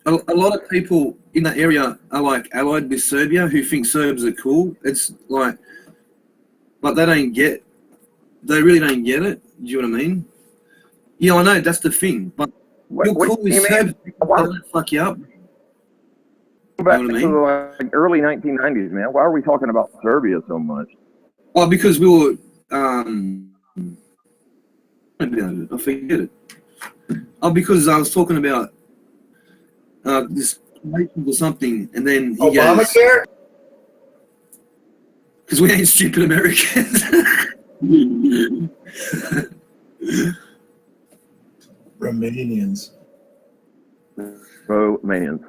A lot of people in that area are like allied with Serbia who think Serbs are cool. It's like they really don't get it. Do you know what I mean? Yeah, I know, that's the thing. But you're cool with Serbs, they won't fuck you up. Go back to the early 1990s, man. Why are we talking about Serbia so much? Oh, because we were, I forget it. Oh, because I was talking about this or something, and then he Obamacare? Because we ain't stupid Americans. Romanians. Romanians.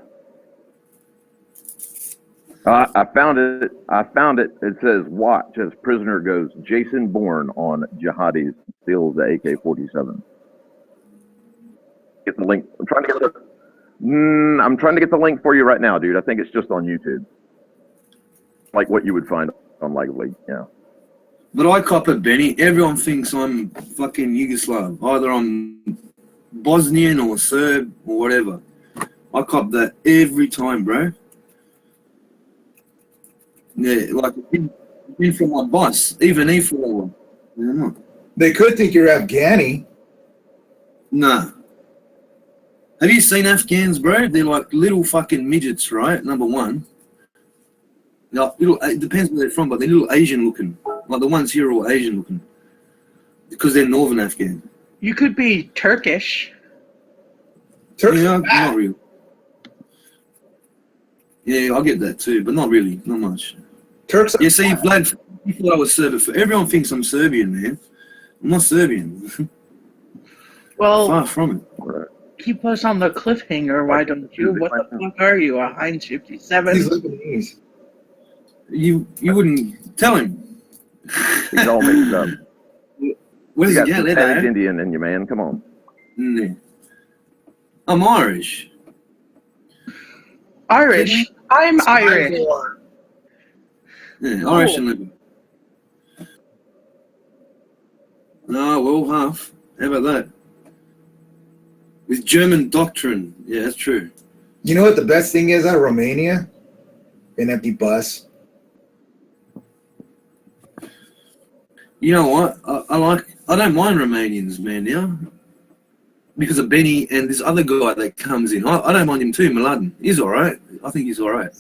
I found it. It says, watch as prisoner goes Jason Bourne on jihadis steals the AK-47. Get the link. I'm trying to get the link for you right now, dude. I think it's just on YouTube. Like what you would find on Lively, yeah. But I cop it, Benny. Everyone thinks I'm fucking Yugoslav. Either I'm Bosnian or Serb or whatever. I cop that every time, bro. Yeah, like even from my boss, even he for one. Yeah. They could think you're Afghani. Nah. Have you seen Afghans, bro? They're like little fucking midgets, right? Number one. Now, it depends where they're from, but they're little Asian looking. Like the ones here are all Asian looking. Because they're northern Afghan. You could be Turkish. Yeah, not really. Yeah, I'll get that too, but not really, not much. Turks. Yeah, see, Vlad, you thought I was Serbian. Everyone thinks I'm Serbian, man. I'm not Serbian. Well, far from it. Keep us on the cliffhanger, why don't you? What the fuck are you, a Heinz 57? He's Lebanese. You wouldn't tell him. He's all mixed up. Where's you he got at? some Indian in you, man. Come on. Mm. I'm Irish. Irish. I'm Irish. Yeah, Irish and Lebanon. No, we're all half. How about that? With German doctrine. Yeah, that's true. You know what the best thing is out of Romania? An empty bus. You know what? I don't mind Romanians, man, now. Because of Benny and this other guy that comes in. I don't mind him too, Mladen. He's alright. I think he's alright.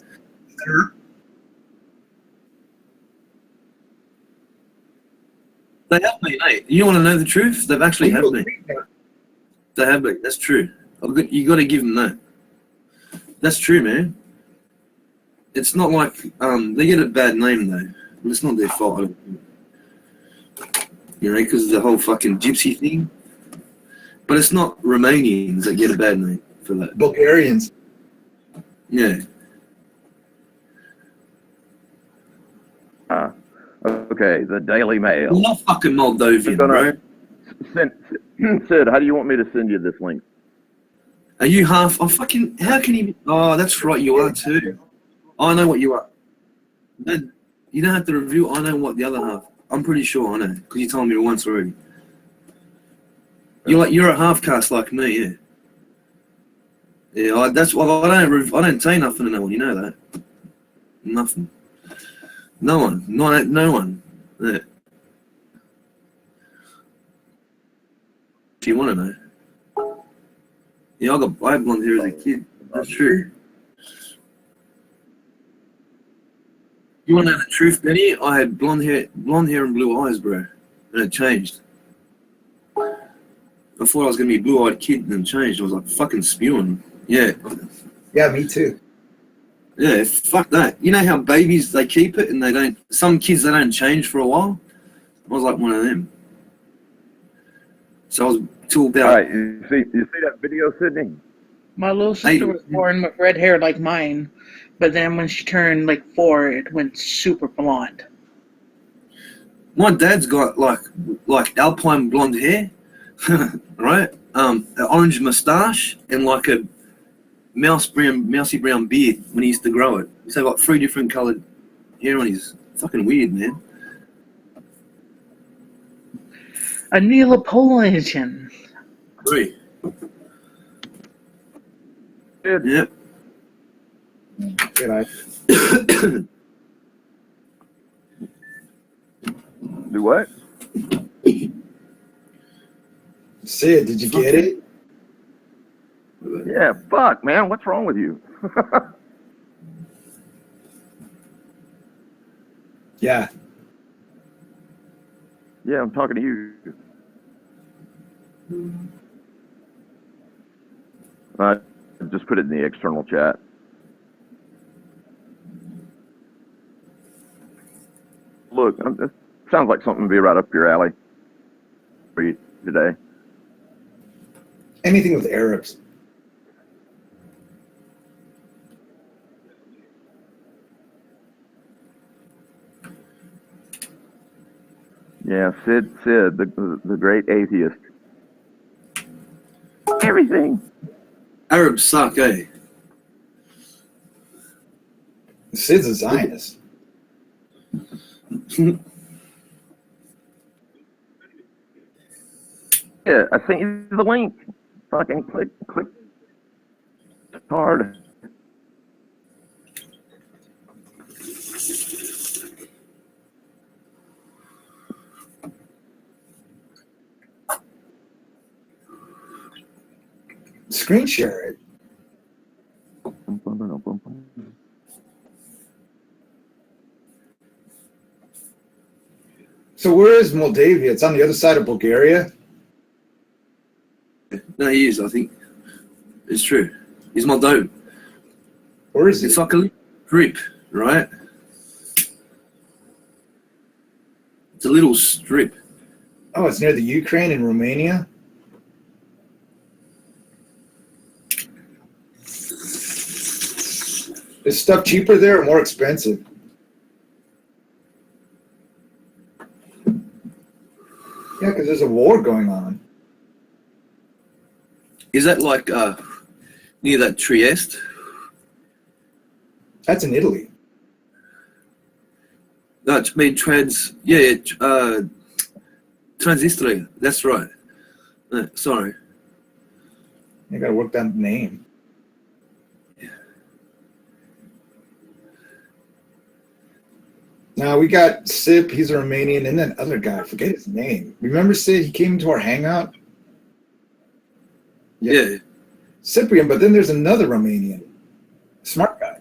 They have been, eh? You want to know the truth? They've actually have been. They have been. That's true. You got to give them that. That's true, man. It's not like they get a bad name though. But it's not their fault. You know, because of the whole fucking gypsy thing. But it's not Romanians that get a bad name for that. Bulgarians. Yeah. Okay, the Daily Mail. I'm not fucking Moldovan, bro. Sid, how do you want me to send you this link? Are you half? Oh, fucking. How can you? Oh, that's right. You are too. I know what you are. You don't have to review. I know what the other half. I'm pretty sure I know because you told me once already. You're a half caste like me, yeah. Yeah, that's why I don't say nothing to no one. You know that. Nothing. No one. No one. Yeah. If you want to know. Yeah, I had blonde hair as a kid. That's true. You want to know the truth, Benny? I had blonde hair and blue eyes, bro, and it changed. I thought I was gonna be a blue-eyed kid, and then changed. I was like fucking spewing. Yeah. Yeah, me too. Yeah, fuck that. You know how babies they keep it and they don't. Some kids they don't change for a while. I was like one of them. So I was till about. All right, you see that video, Sydney? My little sister was born with red hair like mine, but then when she turned like 4, it went super blonde. My dad's got like alpine blonde hair, right? An orange moustache and like a mousy brown beard when he used to grow it. So got 3 different coloured hair on his. Fucking weird, man. A Neapolitan. 3. Good. Yep. Good eye. Do what? Sid, did you get it? Yeah, fuck, man. What's wrong with you? Yeah. Yeah, I'm talking to you. I just put it in the external chat. Look, it sounds like something to be right up your alley for you today. Anything with Arabs. Yeah, Sid, the great atheist. Everything. Arabs suck, eh? Sid's a Zionist. Yeah, I sent you the link. Fucking click hard. Screen share it. So where is Moldavia? It's on the other side of Bulgaria. No, he is, I think. It's true. He's Moldovan. Where is it? It's like a strip, right? It's a little strip. Oh, it's near the Ukraine and Romania. Is stuff cheaper there or more expensive? Yeah, because there's a war going on. Is that like near that Trieste? That's in Italy. No, it's been Transnistria. That's right. Sorry. You gotta work down the name. Now we got Sip, he's a Romanian, and then other guy, I forget his name. Remember Sid, he came to our hangout? Yeah. Cyprian, but then there's another Romanian. Smart guy.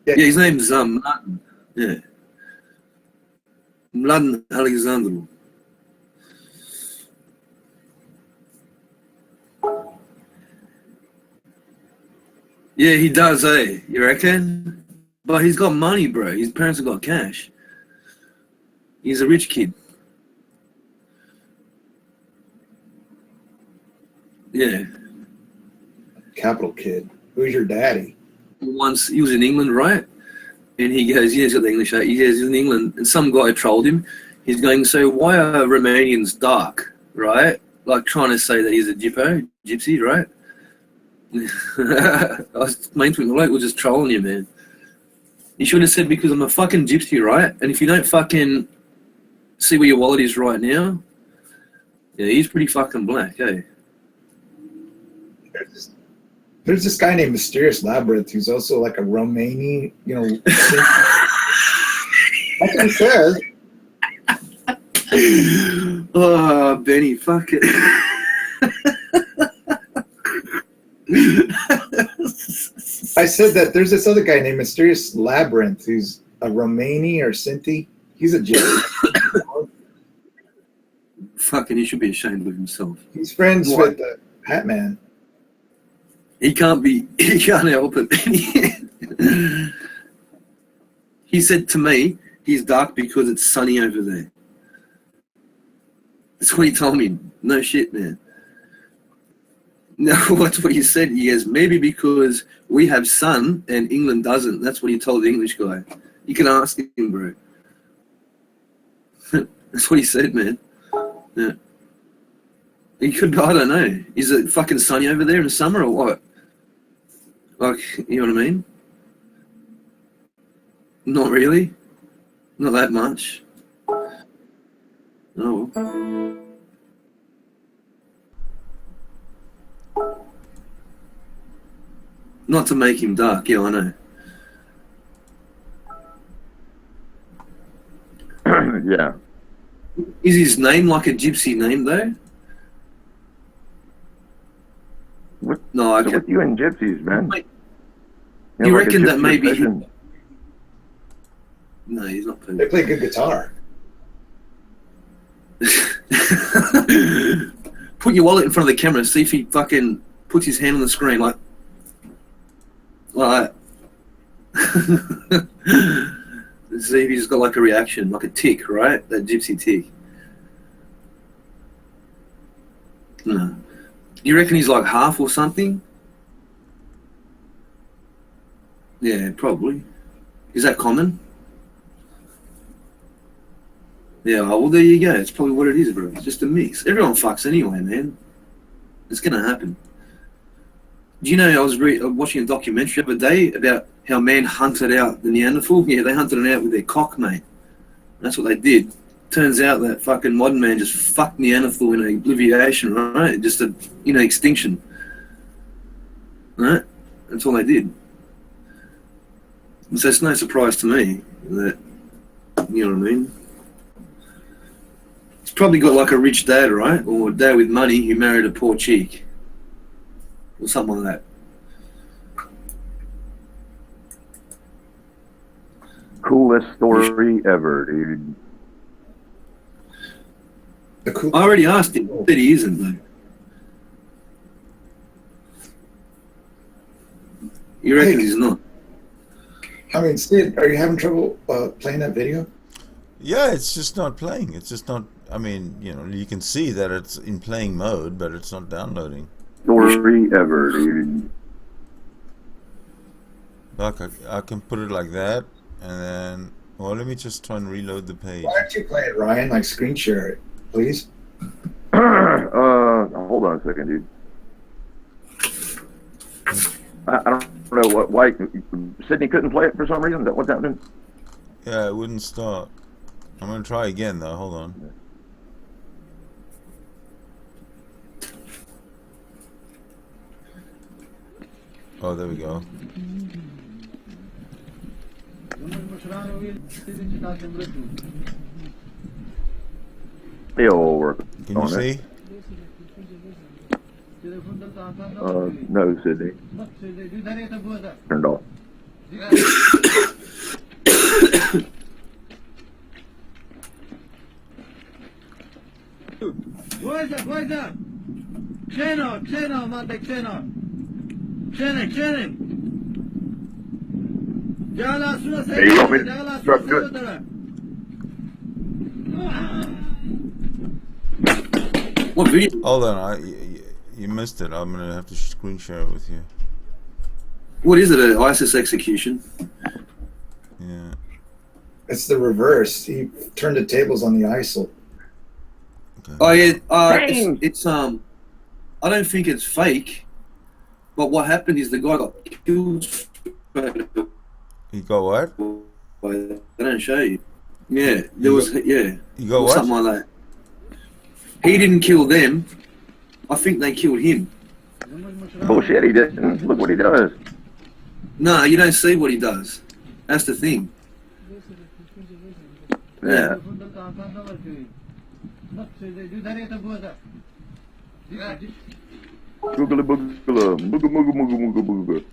Yeah, his name's Mladen. Yeah. Mladen Alexandru. Yeah, he does, eh? You reckon? But he's got money, bro. His parents have got cash. He's a rich kid. Yeah. Capital kid. Who's your daddy? Once he was in England, right? And he goes, yeah, he's got the English out. He goes, he's in England. And some guy trolled him. He's going, so why are Romanians dark, right? Like trying to say that he's a gypsy, right? I was main to him, like, we're just trolling you, man. You should have said, because I'm a fucking gypsy, right? And if you don't fucking see where your wallet is right now, yeah, he's pretty fucking black, eh? There's this guy named Mysterious Labyrinth who's also like a Romanian, you know. That's what he says. Oh, Benny, fuck it. I said that there's this other guy named Mysterious Labyrinth who's a Romani or Sinti. He's a gypsy. Fucking, he should be ashamed of himself. He's friends with the Hat Man. He can't help it. He said to me, he's dark because it's sunny over there. That's what he told me. No shit, man. No, that's what he said. He goes, maybe because we have sun and England doesn't. That's what he told the English guy. You can ask him, bro. That's what he said, man. Yeah. He could, I don't know. Is it fucking sunny over there in the summer or what? Like, you know what I mean? Not really. Not that much. Oh. Not to make him dark, yeah, I know. Yeah. Is his name like a gypsy name, though? What, no, I can't. With you and gypsies, man. You like reckon that maybe... obsession. No, he's not. They play good guitar. Put your wallet in front of the camera and see if he fucking puts his hand on the screen like that. See if he's got like a reaction, like a tick, right? That gypsy tick. No. You reckon he's like half or something? Yeah, probably. Is that common? Yeah, well, there you go. It's probably what it is, bro. It's just a mix. Everyone fucks anyway, man. It's going to happen. Do you know, I was watching a documentary the other day about how man hunted out the Neanderthal. Yeah, they hunted it out with their cock, mate. That's what they did. Turns out that fucking modern man just fucked Neanderthal in obliviation, right? Just a, extinction. Right? That's all they did. So it's no surprise to me that, you know what I mean? He's probably got like a rich dad, right? Or a dad with money who married a poor cheek. Or something like that. Coolest story ever, dude. I already asked him, but he isn't, though. You reckon he's not? I mean, Sid, are you having trouble playing that video? Yeah, it's just not playing. It's just not. I mean, you can see that it's in playing mode, but it's not downloading. Story ever, dude. Like I can put it like that, and then let me just try and reload the page. Why don't you play it, Ryan? Like screen share it, please. Hold on a second, dude. I don't know why Sydney couldn't play it for some reason. Is that what's happening? Yeah, it wouldn't start. I'm gonna try again though. Hold on. Oh, there we go. It'll work. Can you see? No, Sydney. Turned off. Guarda! Ceno, Matek, Ceno! Cene! Hey, you want me to start good? What video? Hold on, you missed it. I'm gonna have to screen share it with you. What is it? An ISIS execution? Yeah. It's the reverse. He turned the tables on the ISIL. Okay. Oh yeah. It's I don't think it's fake. But what happened is the guy got killed. You got what? They don't show you. Yeah, there was You got what? something like that. He didn't kill them. I think they killed him. Bullshit, he didn't. Look what he does. No, you don't see what he does. That's the thing. Yeah. Googly boogla, booga mooga mooga mooga booga.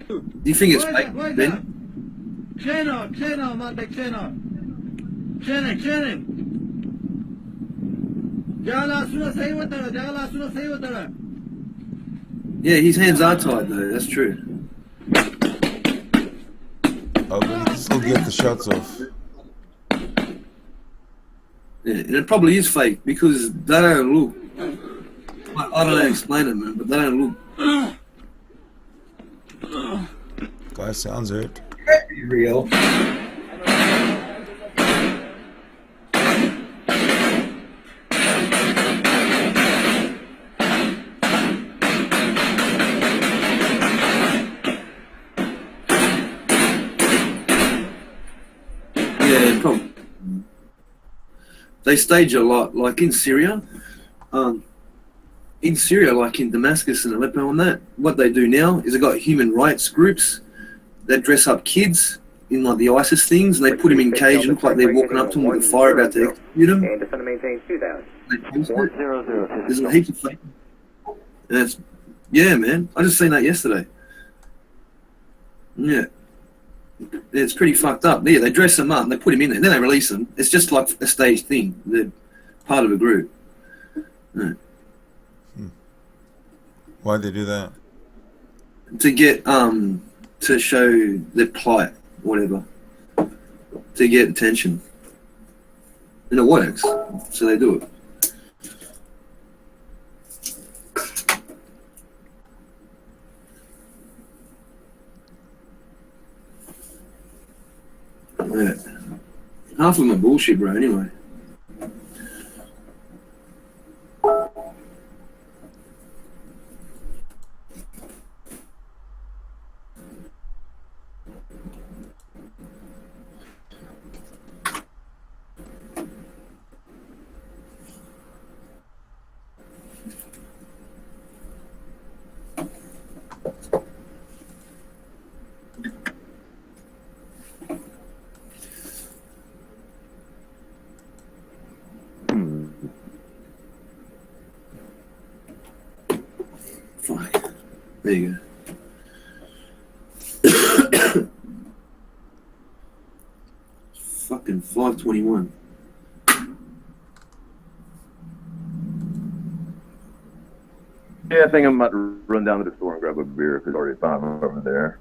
Do you think it's fake, Ben? Yeah, his hands are tied though, that's true. Oh, but he can still get the shots off. Yeah, and it probably is fake because they don't look. I don't know how to explain it, man, but they don't look. Guy sounds hurt. Be real. Yeah, probably. They stage a lot, like in Syria. In Syria, like in Damascus and Aleppo and that, what they do now is they got human rights groups that dress up kids in like the ISIS things, and they put them in cages, look like they're walking up to them with a fire about to execute them. They post it. There's a heap of fake. And it's, yeah, man. I just seen that yesterday. Yeah. It's pretty fucked up. Yeah, they dress them up and they put them in there, and then they release them. It's just like a staged thing. They're part of a group. Yeah. Why'd they do that? To get to show their plight, whatever, to get attention, and it works. So they do it. Yeah. Half of them are bullshit, bro. Anyway. Fuck. There you go. Fucking 5:21. Yeah, I think I'm about to run down to the store and grab a beer because it's already 5 over there.